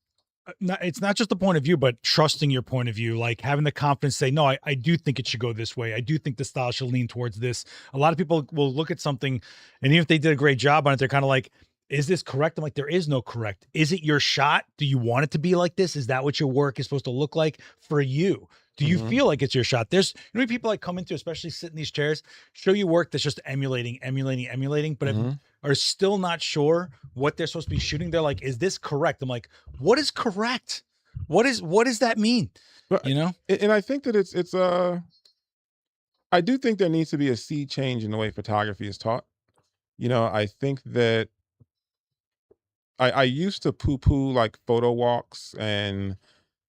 it's not just the point of view, but trusting your point of view, like having the confidence to say, no, I do think it should go this way. I do think the style should lean towards this. A lot of people will look at something, and even if they did a great job on it, they're kind of like, is this correct? I'm like, there is no correct. Is it your shot? Do you want it to be like this? Is that what your work is supposed to look like for you? Do you feel like it's your shot? There's people like come into, especially sit in these chairs, show you work that's just emulating, but are still not sure what they're supposed to be shooting. They're like, is this correct? I'm like, what is correct? What does that mean? But You know? and I think that I do think there needs to be a sea change in the way photography is taught. I think that I used to poo-poo like photo walks and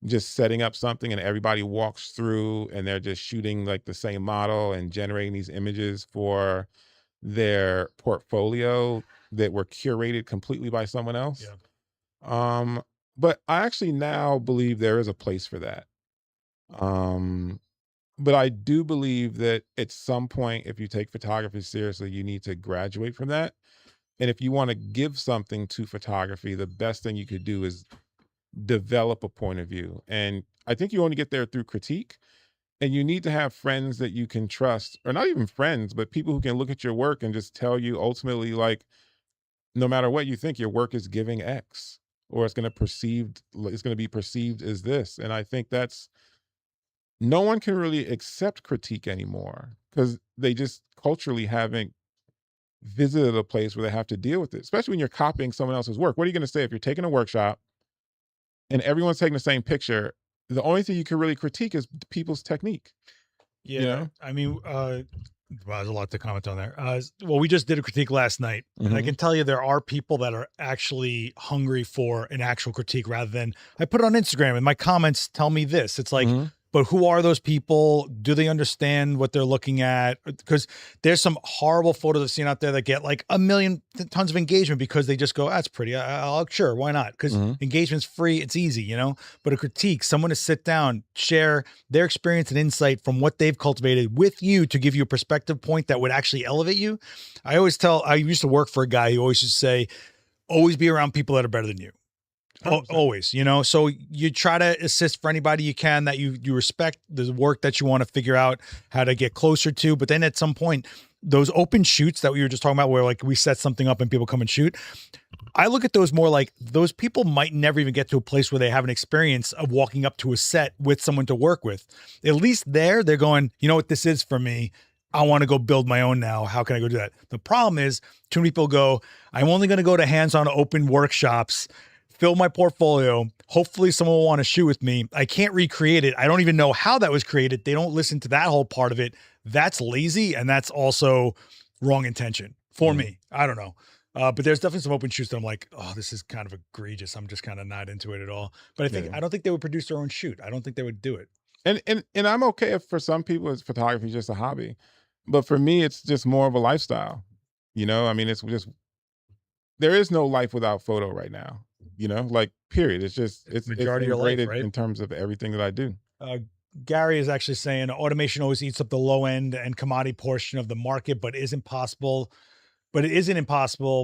just setting up something and everybody walks through and they're just shooting like the same model and generating these images for their portfolio that were curated completely by someone else. Yeah. Um, but I actually now believe there is a place for that. Um, but I do believe that at some point, if you take photography seriously, you need to graduate from that. And if you want to give something to photography, the best thing you could do is develop a point of view. And I think you only get there through critique. And you need to have friends that you can trust, or not even friends, but people who can look at your work and just tell you ultimately, like, no matter what you think, your work is giving X, or it's going to be perceived as this. And I think that's no one can really accept critique anymore because they just culturally haven't visited a place where they have to deal with it, especially when you're copying someone else's work. What are you going to say if you're taking a workshop and everyone's taking the same picture? The only thing you can really critique is people's technique. Yeah. I mean, well, there's a lot to comment on there. Well, we just did a critique last night, and I can tell you there are people that are actually hungry for an actual critique rather than I put it on Instagram and my comments tell me this. It's like, but who are those people? Do they understand what they're looking at? Because there's some horrible photos I've seen out there that get like a million tons of engagement because they just go, that's pretty. I'll sure, why not? Because engagement's free. It's easy, But a critique, someone to sit down, share their experience and insight from what they've cultivated with you to give you a perspective point that would actually elevate you. I used to work for a guy who always used to say, always be around people that are better than you. Always, so you try to assist for anybody you can that you respect the work that you want to figure out how to get closer to. But then at some point, those open shoots that we were just talking about, where like we set something up and people come and shoot, I look at those more like those people might never even get to a place where they have an experience of walking up to a set with someone to work with. At least they're going, you know what this is for me. I want to go build my own now. How can I go do that? The problem is too many people go, I'm only going to go to hands-on open workshops, fill my portfolio. Hopefully someone will want to shoot with me. I can't recreate it. I don't even know how that was created. They don't listen to that whole part of it. That's lazy. And that's also wrong intention for me. I don't know. But there's definitely some open shoots that I'm like, oh, this is kind of egregious. I'm just kind of not into it at all. But I don't think they would produce their own shoot. I don't think they would do it. And I'm okay if for some people it's photography is just a hobby. But for me, it's just more of a lifestyle. I mean, it's just, there is no life without photo right now. Like period. It's majority of your life, right? In terms of everything that I do. Gary is actually saying automation always eats up the low end and commodity portion of the market, but it isn't impossible.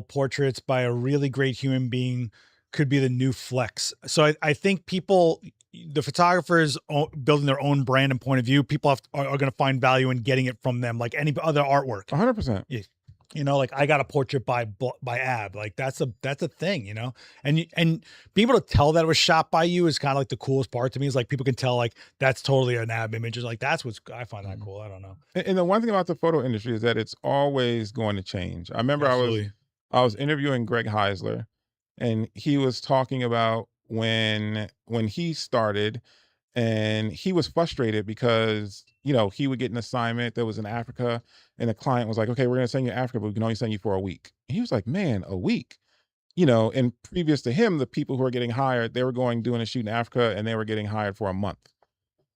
Portraits by a really great human being could be the new flex. So I think the photographers building their own brand and point of view, people are going to find value in getting it from them, like any other artwork. 100%. Yeah. Like I got a portrait by AB. Like that's a thing, and being able to tell that it was shot by you is kind of like the coolest part to me. Is like people can tell like that's totally an AB image. Is like that's what's I find that cool. I don't know. And the one thing about the photo industry is that it's always going to change. I remember I was interviewing Greg Heisler, and he was talking about when he started, and he was frustrated because he would get an assignment that was in Africa, and the client was like, okay, we're going to send you to Africa, but we can only send you for a week. And he was like, man, a week. And previous to him, the people who were getting hired, they were doing a shoot in Africa, and they were getting hired for a month.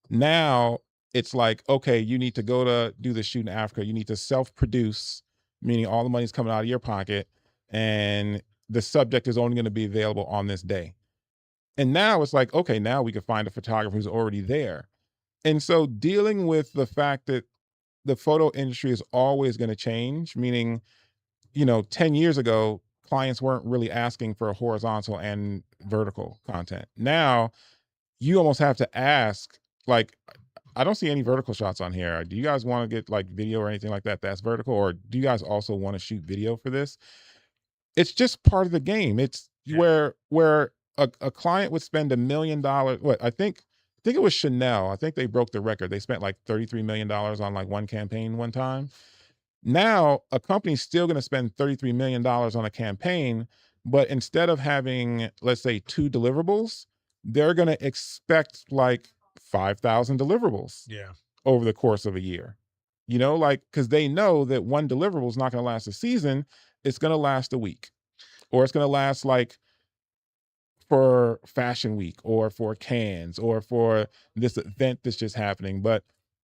Now it's like, okay, you need to go to do the shoot in Africa. You need to self-produce, meaning all the money's coming out of your pocket, and the subject is only going to be available on this day. And now it's like, okay, now we can find a photographer who's already there. And so dealing with the fact that the photo industry is always going to change, meaning, 10 years ago, clients weren't really asking for a horizontal and vertical content. Now you almost have to ask, like, I don't see any vertical shots on here. Do you guys want to get like video or anything like that that's vertical? Or do you guys also want to shoot video for this? It's just part of the game. It's where a client would spend $1 million. What I think it was Chanel. I think they broke the record. They spent like $33 million on like one campaign one time. Now a company's still going to spend $33 million on a campaign, but instead of having, let's say, 2 deliverables, they're going to expect like 5,000 deliverables Yeah. over the course of a year. You know, like, because they know that one deliverable is not going to last a season. It's going to last a week, or it's going to last like for Fashion Week, or for Cannes, or for this event that's just happening. But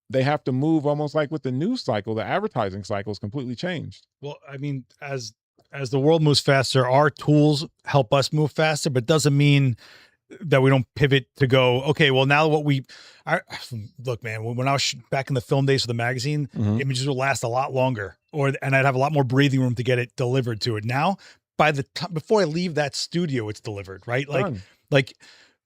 they have to move almost like with the news cycle. The advertising cycle is completely changed. Well, I mean, as the world moves faster, our tools help us move faster, but doesn't mean that we don't pivot to go, okay, well, now look, man, when I was back in the film days of the magazine, images would last a lot longer, and I'd have a lot more breathing room to get it delivered to it. Now, by the time, before I leave that studio, it's delivered, right? Done.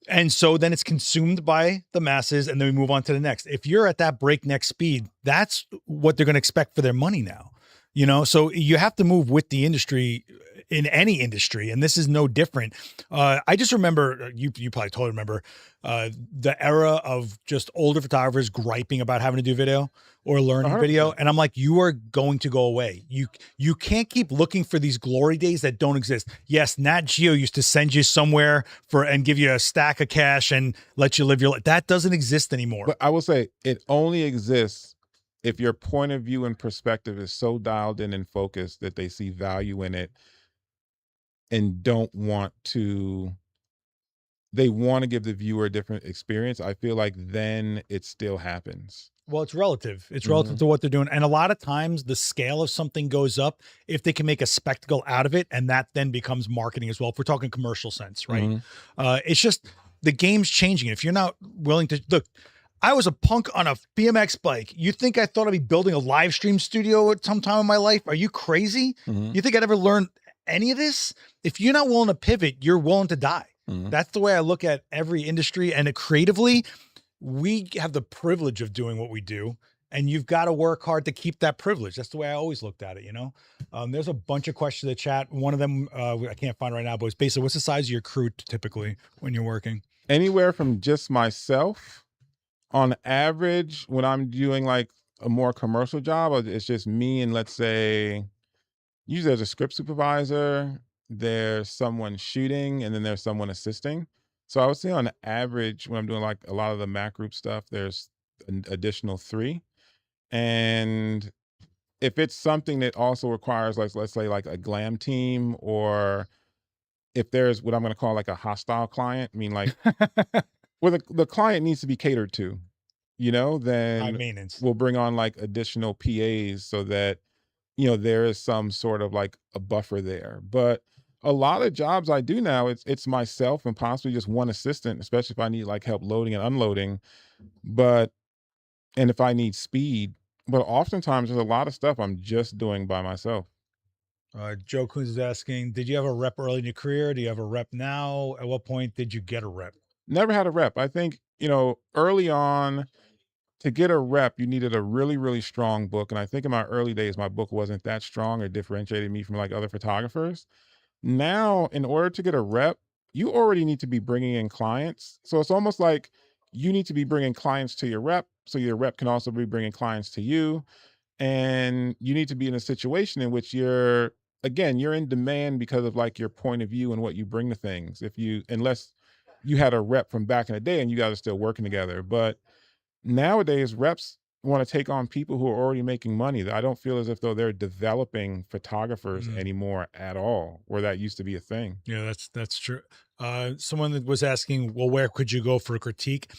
And so then it's consumed by the masses, and then we move on to the next. If you're at that breakneck speed, that's what they're going to expect for their money now. You know, so you have to move with the industry in any industry, and this is no different. I just remember, you probably totally remember, the era of just older photographers griping about having to do video or learning 100%. video, and I'm like, you are going to go away. You can't keep looking for these glory days that don't exist. Yes, Nat Geo used to send you somewhere and give you a stack of cash and let you live your life. That doesn't exist anymore. But I will say it only exists if your point of view and perspective is so dialed in and focused that they see value in it and they want to give the viewer a different experience. I feel like then it still happens. Well, it's relative. It's relative to what they're doing. And a lot of times the scale of something goes up if they can make a spectacle out of it. And that then becomes marketing as well. If we're talking commercial sense, right? It's just the game's changing. If you're not willing to look, I was a punk on a BMX bike. You think I thought I'd be building a live stream studio at some time in my life? Are you crazy? You think I'd ever learn any of this? If you're not willing to pivot, you're willing to die. That's the way I look at every industry. And creatively, we have the privilege of doing what we do, and you've got to work hard to keep that privilege. That's the way I always looked at it. You know, there's a bunch of questions in the chat. One of them, I can't find right now, but it's basically, what's the size of your crew typically when you're working? Anywhere from just myself. On average, when I'm doing like a more commercial job, it's just me and, let's say, usually there's a script supervisor, there's someone shooting, and then there's someone assisting. So I would say on average, when I'm doing like a lot of the Mac group stuff, there's an additional 3. And if it's something that also requires, like, let's say like a glam team, or if there's what I'm going to call like a hostile client, I mean, like where the client needs to be catered to, you know, then we'll bring on like additional PAs so that, you know, there is some sort of like a buffer there. But a lot of jobs I do now, it's myself and possibly just one assistant, especially if I need like help loading and unloading. And if I need speed, but oftentimes there's a lot of stuff I'm just doing by myself. Joe Coons is asking, did you have a rep early in your career? Do you have a rep now? At what point did you get a rep? Never had a rep. I think, you know, early on, to get a rep, you needed a really, really strong book. And I think in my early days, my book wasn't that strong or differentiated me from like other photographers. Now, in order to get a rep, you already need to be bringing in clients. So it's almost like you need to be bringing clients to your rep, so your rep can also be bringing clients to you. And you need to be in a situation in which you're in demand because of like your point of view and what you bring to things. Unless you had a rep from back in the day and you guys are still working together. But nowadays, reps want to take on people who are already making money. I don't feel as if though they're developing photographers anymore at all, where that used to be a thing. Yeah, that's true. Someone that was asking, well, where could you go for a critique?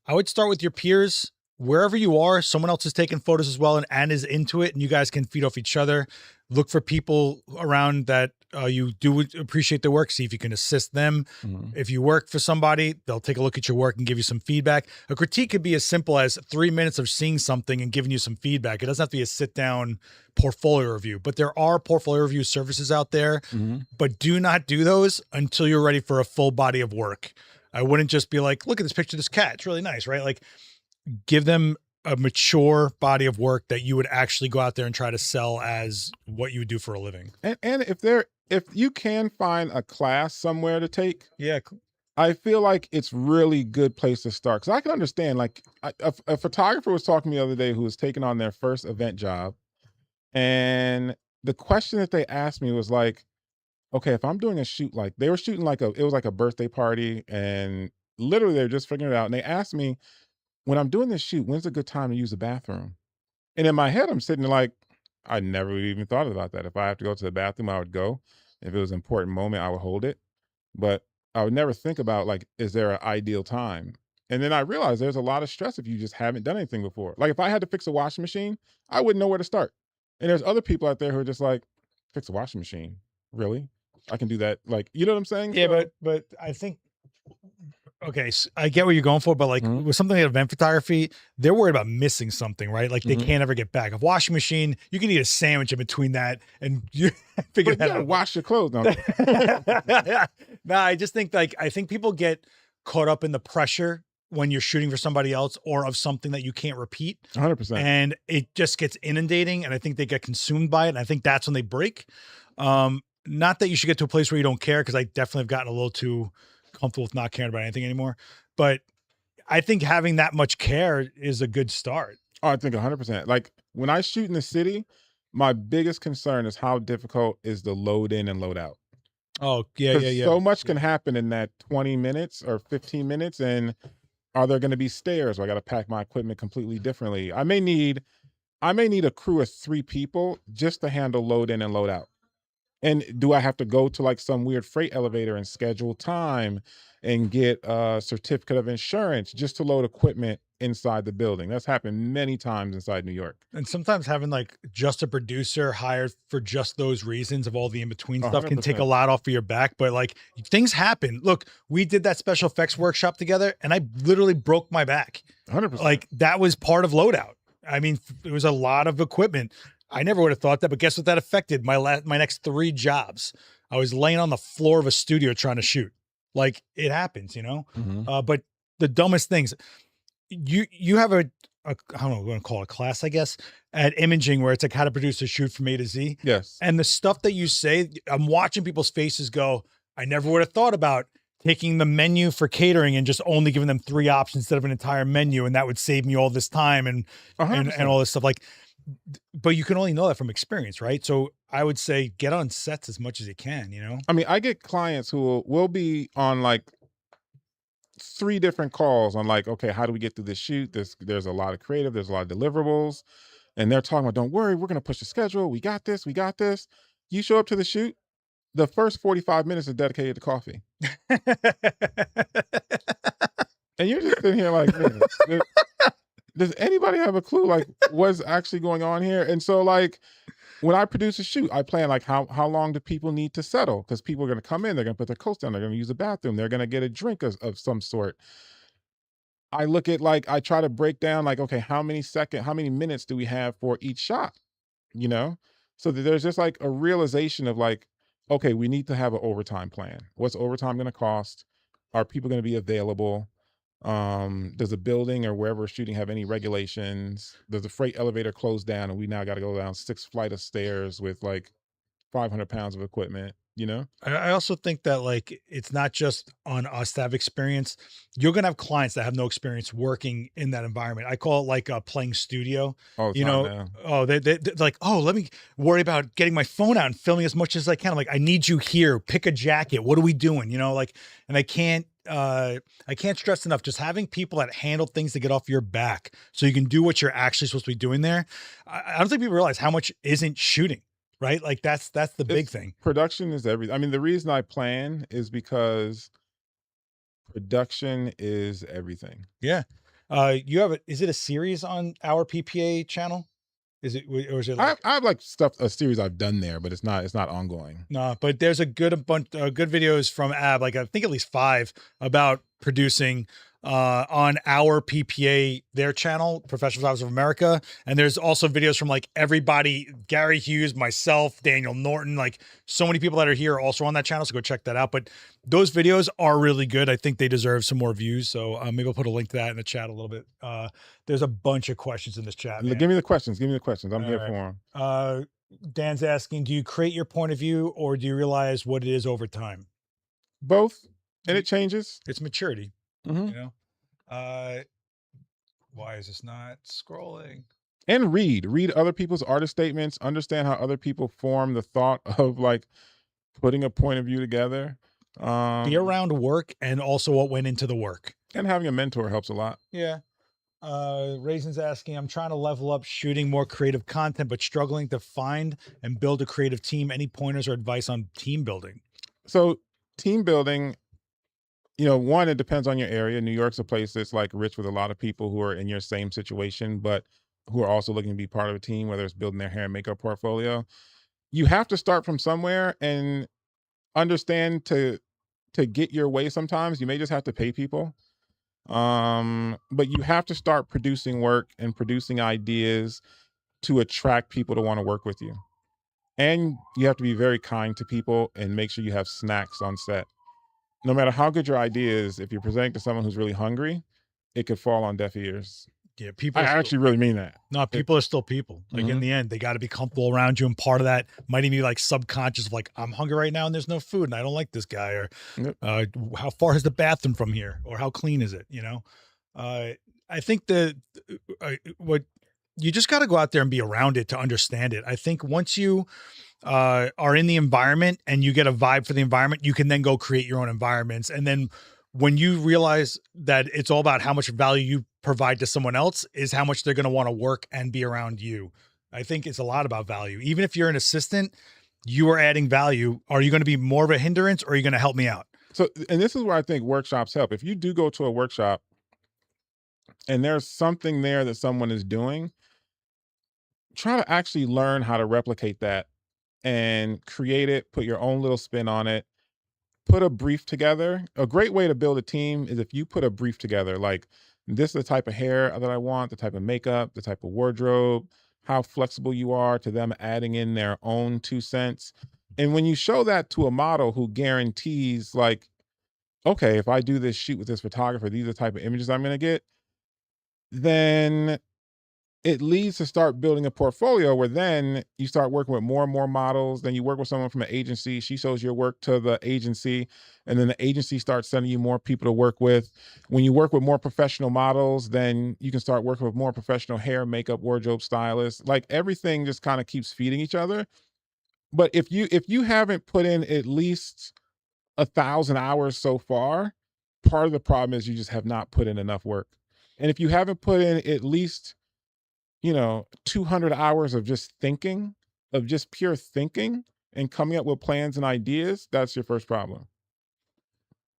I would start with your peers. Wherever you are, someone else is taking photos as well and is into it, and you guys can feed off each other. Look for people around that you do appreciate their work. See if you can assist them. If you work for somebody, they'll take a look at your work and give you some feedback. A critique could be as simple as 3 minutes of seeing something and giving you some feedback. It doesn't have to be a sit-down portfolio review, but there are portfolio review services out there. But do not do those until you're ready for a full body of work. I wouldn't just be like, look at this picture of this cat. It's really nice, right? Like, give them a mature body of work that you would actually go out there and try to sell as what you would do for a living. And if you can find a class somewhere to take, yeah, I feel like it's really good place to start. Cause I can understand, like a photographer was talking to me the other day who was taking on their first event job. And the question that they asked me was like, okay, if I'm doing a shoot, like they were shooting it was like a birthday party, and literally they're just figuring it out. And they asked me, when I'm doing this shoot, when's a good time to use the bathroom? And in my head, I'm sitting there like, I never really even thought about that. If I have to go to the bathroom, I would go. If it was an important moment, I would hold it. But I would never think about like, is there an ideal time? And then I realized there's a lot of stress if you just haven't done anything before. Like if I had to fix a washing machine, I wouldn't know where to start. And there's other people out there who are just like, fix a washing machine. Really? I can do that. Like, you know what I'm saying? Yeah, So, but I think okay, I get what you're going for, but like Mhm. with something like event photography, they're worried about missing something, right? Like they Mhm. can't ever get back. A washing machine, you can eat a sandwich in between that, and you figure But you that gotta out. wash your clothes. No. No, I just think like I think people get caught up in the pressure when you're shooting for somebody else or of something that you can't repeat, 100%. and it just gets inundating, and I think they get consumed by it, and I think that's when they break. Not that you should get to a place where you don't care, because I definitely have gotten a little too comfortable with not caring about anything anymore. But I think having that much care is a good start. Oh, I think 100%. Like when I shoot in the city, my biggest concern is how difficult is the load in and load out. Oh, yeah, yeah, Because yeah. so much can Yeah. happen in that 20 minutes or 15 minutes. And are there going to be stairs where I got to pack my equipment completely differently? I may need a crew of 3 people just to handle load in and load out. And do I have to go to like some weird freight elevator and schedule time and get a certificate of insurance just to load equipment inside the building? That's happened many times inside New York. And sometimes having like just a producer hired for just those reasons of all the in between stuff can take a 100%. lot off of your back. But like things happen. Look, we did that special effects workshop together, and I literally broke my back. 100%. Like that was part of loadout. I mean, it was a lot of equipment. I never would have thought that, but guess what that affected? My next 3 jobs. I was laying on the floor of a studio trying to shoot. Like it happens, you know? Mhm. But the dumbest things, you have a I don't know, we're gonna call it a class, I guess, at imaging where it's like how to produce a shoot from A to Z. Yes. And the stuff that you say, I'm watching people's faces go, I never would have thought about taking the menu for catering and just only giving them 3 options instead of an entire menu, and that would save me all this time and 100%. all this stuff. Like, but you can only know that from experience, right? So I would say get on sets as much as you can, you know? I mean, I get clients who will be on like 3 different calls on like, okay, how do we get through this shoot? There's a lot of creative, there's a lot of deliverables. And they're talking about, don't worry, we're gonna push the schedule. We got this, we got this. You show up to the shoot, the first 45 minutes is dedicated to coffee. And you're just sitting here like, man, does anybody have a clue like what's actually going on here? And so like when I produce a shoot, I plan like how long do people need to settle? Because people are gonna come in, they're gonna put their coats down, they're gonna use the bathroom, they're gonna get a drink of some sort. I look at like I try to break down like, okay, how many minutes do we have for each shot? You know? So that there's just like a realization of like, okay, we need to have an overtime plan. What's overtime gonna cost? Are people gonna be available? Does a building or wherever we're shooting have any regulations? Does the freight elevator close down and we now got to go down 6 flight of stairs with like 500 pounds of equipment, you know? I also think that like it's not just on us to have experience. You're gonna have clients that have no experience working in that environment. I call it like a playing studio. All the You time know, now. oh, they're like, oh, let me worry about getting my phone out and filming as much as I can. I'm like, I need you here. Pick a jacket. What are we doing? You know, like, and I can't stress enough just having people that handle things to get off your back so you can do what you're actually supposed to be doing there. I don't think people realize how much isn't shooting, right? Like that's the big It's thing. production is everything. I mean, the reason I plan is because production is everything. Yeah. You have is it a series on our PPA channel? Is it, or is it I like, have, I have like a series I've done there, but it's not ongoing. no, but there's a bunch, good videos from Ab, like I think at least 5 about producing, on our PPA, their channel, Professional Photographers of America. And there's also videos from like everybody, Gary Hughes, myself, Daniel Norton, like so many people that are here are also on that channel. So go check that out. But those videos are really good. I think they deserve some more views. So maybe I'll put a link to that in the chat a little bit. There's a bunch of questions in this chat, man. Give me the questions. Give me the questions. I'm All here right. for them. Dan's asking, do you create your point of view or do you realize what it is over time? Both, and it changes. It's maturity, Mhm. you know? Why is this not scrolling? And read other people's artist statements, understand how other people form the thought of like putting a point of view together. Be around work and also what went into the work. And having a mentor helps a lot. Yeah. Raisin's asking, I'm trying to level up shooting more creative content, but struggling to find and build a creative team. Any pointers or advice on team building? So team building, one, it depends on your area. New York's a place that's like rich with a lot of people who are in your same situation, but who are also looking to be part of a team, whether it's building their hair and makeup portfolio. You have to start from somewhere and understand to get your way. Sometimes you may just have to pay people. But you have to start producing work and producing ideas to attract people to want to work with you. And you have to be very kind to people and make sure you have snacks on set. No matter how good your idea is, if you're presenting to someone who's really hungry, it could fall on deaf ears. Yeah, people. I actually really mean that. No, people are still people. Like in the end, they got to be comfortable around you, and part of that might even be like subconscious of like, I'm hungry right now and there's no food and I don't like this guy, or how far is the bathroom from here, or how clean is it? I think that what you just got to go out there and be around it to understand it. I think once you are in the environment and you get a vibe for the environment, you can then go create your own environments. And then when you realize that it's all about how much value you provide to someone else is how much they're going to want to work and be around you. I think it's a lot about value. Even if you're an assistant, you are adding value. Are you going to be more of a hindrance, or are you going to help me out? So, and this is where I think workshops help. If you do go to a workshop and there's something there that someone is doing, try to actually learn how to replicate that and create it, put your own little spin on it, put a brief together. A great way to build a team is if you put a brief together, like, this is the type of hair that I want, the type of makeup, the type of wardrobe, how flexible you are to them adding in their own 2 cents. And when you show that to a model who guarantees, like, okay, if I do this shoot with this photographer, these are the type of images I'm going to get, then it leads to start building a portfolio where then you start working with more and more models. Then you work with someone from an agency. She shows your work to the agency, and then the agency starts sending you more people to work with. When you work with more professional models, then you can start working with more professional hair, makeup, wardrobe stylists. Like, everything just kind of keeps feeding each other. But if you haven't put in at least 1,000 hours so far, part of the problem is you just have not put in enough work. And if you haven't put in at least 200 hours of just thinking, of just pure thinking and coming up with plans and ideas, that's your first problem.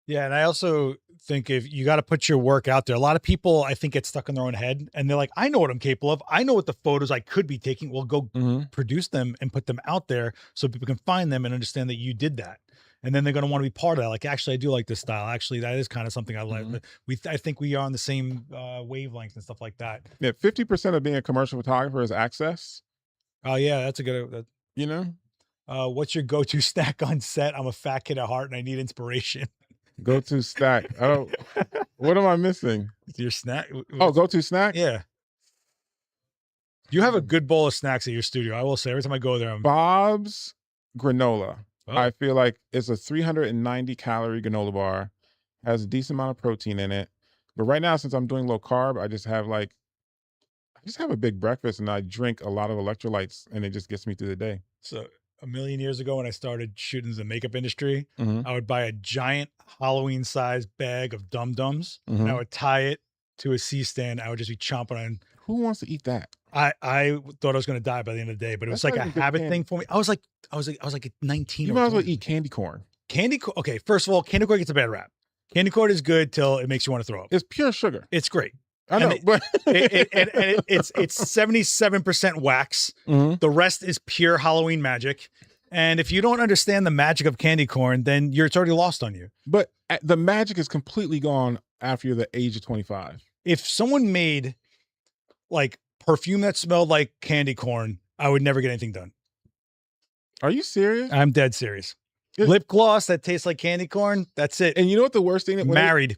Yeah. And I also think if you got to put your work out there, a lot of people, I think, get stuck in their own head and they're like, I know what I'm capable of. I know what the photos I could be taking. Well, go produce them and put them out there so people can find them and understand that you did that. And then they're going to want to be part of that. Like, actually, I do like this style. Actually, that is kind of something I like. I think we are on the same wavelengths and stuff like that. Yeah, 50% of being a commercial photographer is access. Oh yeah, that's a good. What's your go-to snack on set? I'm a fat kid at heart and I need inspiration. Go-to snack. What am I missing? Your snack? Oh, go-to snack? Yeah. You have a good bowl of snacks at your studio. I will say, every time I go there, Bob's granola. Oh. I feel like it's a 390 calorie granola bar, has a decent amount of protein in it. But right now, since I'm doing low carb, I just have a big breakfast and I drink a lot of electrolytes, and it just gets me through the day. So a million years ago, when I started shooting in the makeup industry, I would buy a giant Halloween-sized bag of Dum Dums, and I would tie it to a C-stand. I would just be chomping on. Who wants to eat that? I thought I was going to die by the end of the day, but it was like a habit thing for me. I was like 19. You might as well eat candy corn. Candy corn. Okay, first of all, candy corn gets a bad rap. Candy corn is good till it makes you want to throw up. It's pure sugar. It's great. I know, but it's 77% wax. The rest is pure Halloween magic. And if you don't understand the magic of candy corn, then it's already lost on you. But the magic is completely gone after you're the age of 25. If someone made like perfume that smelled like candy corn, I would never get anything done. Are you serious? I'm dead serious. Lip gloss that tastes like candy corn, that's it. And you know what the worst thing is?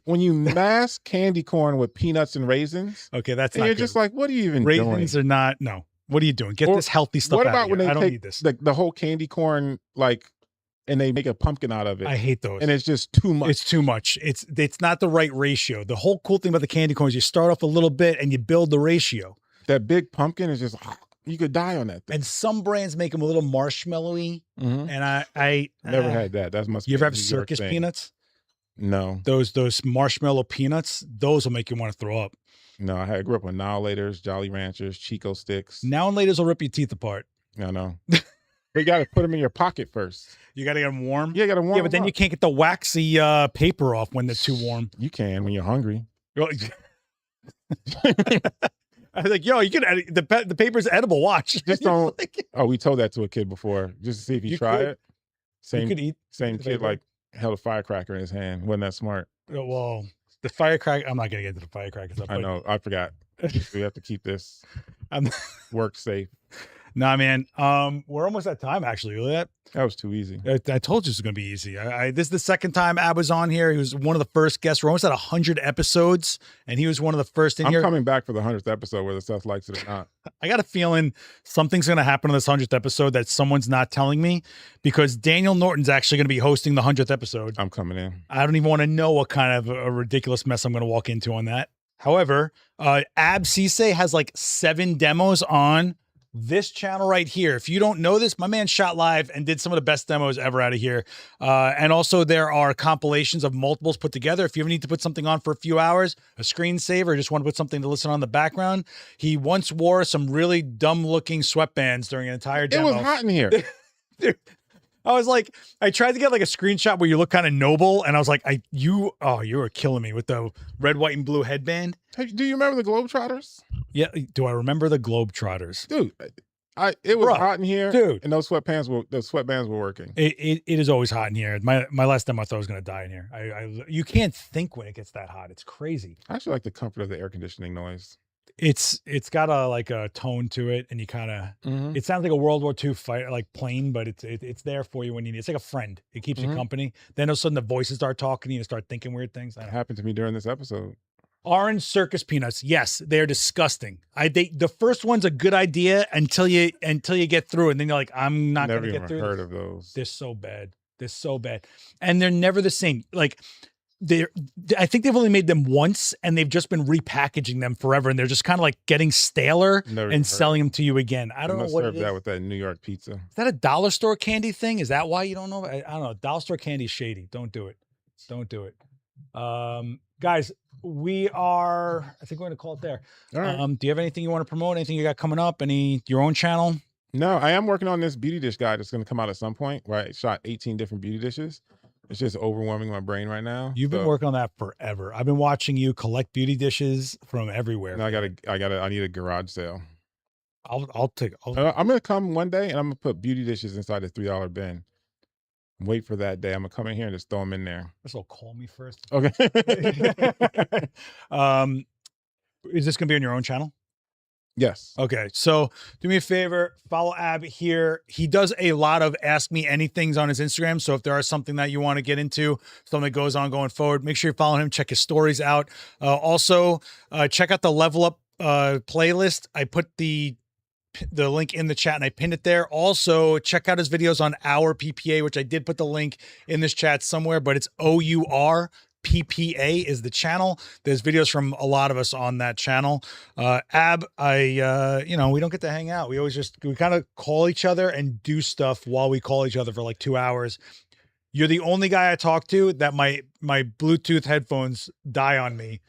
When you mask candy corn with peanuts and raisins. Okay, that's and not you're good. Just like, what are you even doing? Raisins are not, no. What are you doing? Get this healthy stuff out of here. What about when they don't need this. The whole candy corn, and they make a pumpkin out of it? I hate those. And it's just too much. It's too much. It's not the right ratio. The whole cool thing about the candy corn is you start off a little bit and you build the ratio. That big pumpkin is just, You could die on that thing. And some brands make them a little marshmallowy. Mhm. And I Never had that. That must be You ever a have New York circus thing. peanuts? No. Those marshmallow peanuts, those will make you want to throw up. No, I grew up on Now-Laters, Jolly Ranchers, Chico Sticks. Now and laters will rip your teeth apart. I know. But you got to put them in your pocket first. You got to get them warm. Yeah, you got to warm Yeah, but then them you up. can't get the waxy paper off when they're too warm. You can when you're hungry. I was like, yo, you can the paper's edible. Watch. Just don't. Oh, we told that to a kid before, just to see if he tried it. You could eat Same the kid paper. like held a firecracker in his hand. Wasn't that smart? Well, the firecracker. I'm not gonna get into the firecrackers. I know. I forgot. We have to keep this I'm, work safe. nah, man. We're almost at time. Actually, look at That was too easy. that. I told you this was gonna be easy. This is the second time Ab was on here. He was one of the first guests. We're almost at 100 episodes, and he was one of the first in I'm here. coming back for the 100th episode, whether Seth likes it or not. I got a feeling something's going to happen on this 100th episode that someone's not telling me, because Daniel Norton's actually going to be hosting the 100th episode. I'm coming in. I don't even want to know what kind of a ridiculous mess I'm going to walk into on that. However, AB Sesay has like 7 demos on this channel right here. If you don't know this, my man shot live and did some of the best demos ever out of here. And also there are compilations of multiples put together. If you ever need to put something on for a few hours, a screensaver, just want to put something to listen on in the background. He once wore some really dumb looking sweatbands during an entire It demo. was hot in here. Dude, I was like, I tried to get like a screenshot where you look kind of noble, and I was like, you were killing me with the red, white, and blue headband. Hey, do you remember the Globetrotters? Yeah, do I remember the Globetrotters? Dude, it was Bruh, hot in here, dude. and those sweatbands were working. It is always hot in here. My last demo, I thought I was gonna die in here. You can't think when it gets that hot. It's crazy. I actually like the comfort of the air conditioning noise. It's got a tone to it, and you kind of it sounds like a World War II fight like plane, but it's there for you when you need it. It's like a friend. It keeps you company. Then all of a sudden the voices start talking, and you start thinking weird things. I That don't know. happened to me during this episode. Orange circus peanuts. Yes, they're disgusting. The first one's a good idea until you get through it, and then you're like, I'm not Never gonna even get through heard this. of those. They're so bad. They're so bad. And they're never the same. Like I think they've only made them once, and they've just been repackaging them forever, and they're just kind of like getting staler Never and heard. selling them to you again. I don't know must what serve it is. that with that New York pizza. Is that a dollar store candy thing? Is that why you don't know? I don't know. Dollar store candy is shady. Don't do it. Don't do it. Guys, I think we're going to call it there. All right. Do you have anything you want to promote? Anything you got coming up? Your own channel? No, I am working on this beauty dish guide that's going to come out at some point, where I shot 18 different beauty dishes. It's just overwhelming my brain right now. You've been working on that forever. I've been watching you collect beauty dishes from everywhere. Now I need a garage sale. I'll take. I'm gonna come one day and I'm gonna put beauty dishes inside a $3 bin. Wait for that day. I'm gonna come in here and just throw them in there. First of all, call me first. Okay. Is this gonna be on your own channel? Yes. Okay, so do me a favor, follow Ab here. He does a lot of Ask Me Anythings on his Instagram. So if there are something that you want to get into, something that goes on going forward, make sure you follow him, check his stories out. Also, check out the Level Up playlist. I put the link in the chat and I pinned it there. Also, check out his videos on Our PPA, which I did put the link in this chat somewhere, but it's OUR. PPA is the channel. There's videos from a lot of us on that channel. Ab, we don't get to hang out. We kind of call each other and do stuff while we call each other for like 2 hours. You're the only guy I talk to that my Bluetooth headphones die on me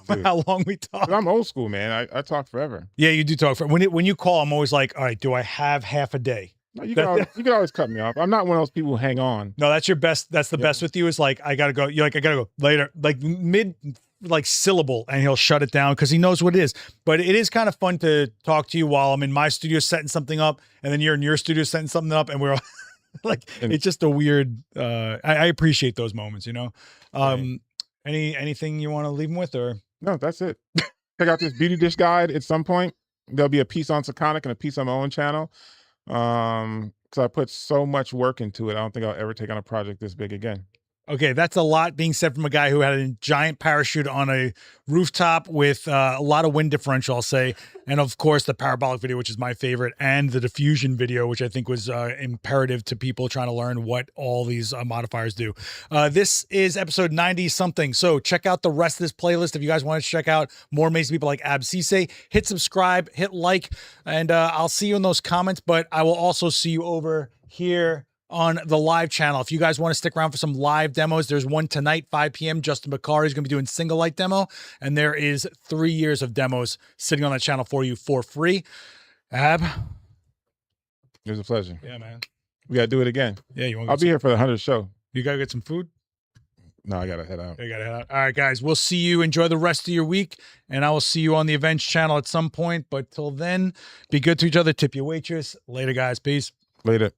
from how long we talk. I'm old school, man. I talk forever. Yeah, you do talk. When you call, I'm always like, all right, do I have half a day? No, you can always cut me off. I'm not one of those people who hang on. No, that's your best. That's the best with you is like, I gotta go. You're like, I gotta go later, like mid like syllable, and he'll shut it down because he knows what it is. But it is kind of fun to talk to you while I'm in my studio setting something up, and then you're in your studio setting something up, and we're all like, it's just a weird. I appreciate those moments, you know. Right. Anything you want to leave him with, or no? That's it. Check out this beauty dish guide at some point. There'll be a piece on Sekonic and a piece on my own channel. Because I put so much work into it. I don't think I'll ever take on a project this big again. Okay, that's a lot being said from a guy who had a giant parachute on a rooftop with a lot of wind differential, I'll say. And of course, the parabolic video, which is my favorite, and the diffusion video, which I think was imperative to people trying to learn what all these modifiers do. This is episode 90 something. So check out the rest of this playlist. If you guys want to check out more amazing people like AB Sesay, hit subscribe, hit like, and I'll see you in those comments, but I will also see you over here on the live channel. If you guys want to stick around for some live demos, there's one tonight, 5 p.m. Justin Bakari is going to be doing single light demo, and there is 3 years of demos sitting on that channel for you for free. Ab, It was a pleasure. yeah, man. We got to do it again. Yeah, you want? I'll be here for the 100th show. You gotta get some food. No, I got to head out. You gotta head out. All right, guys. We'll see you. Enjoy the rest of your week, and I will see you on the events channel at some point. But till then, be good to each other. Tip your waitress. Later, guys. Peace. Later.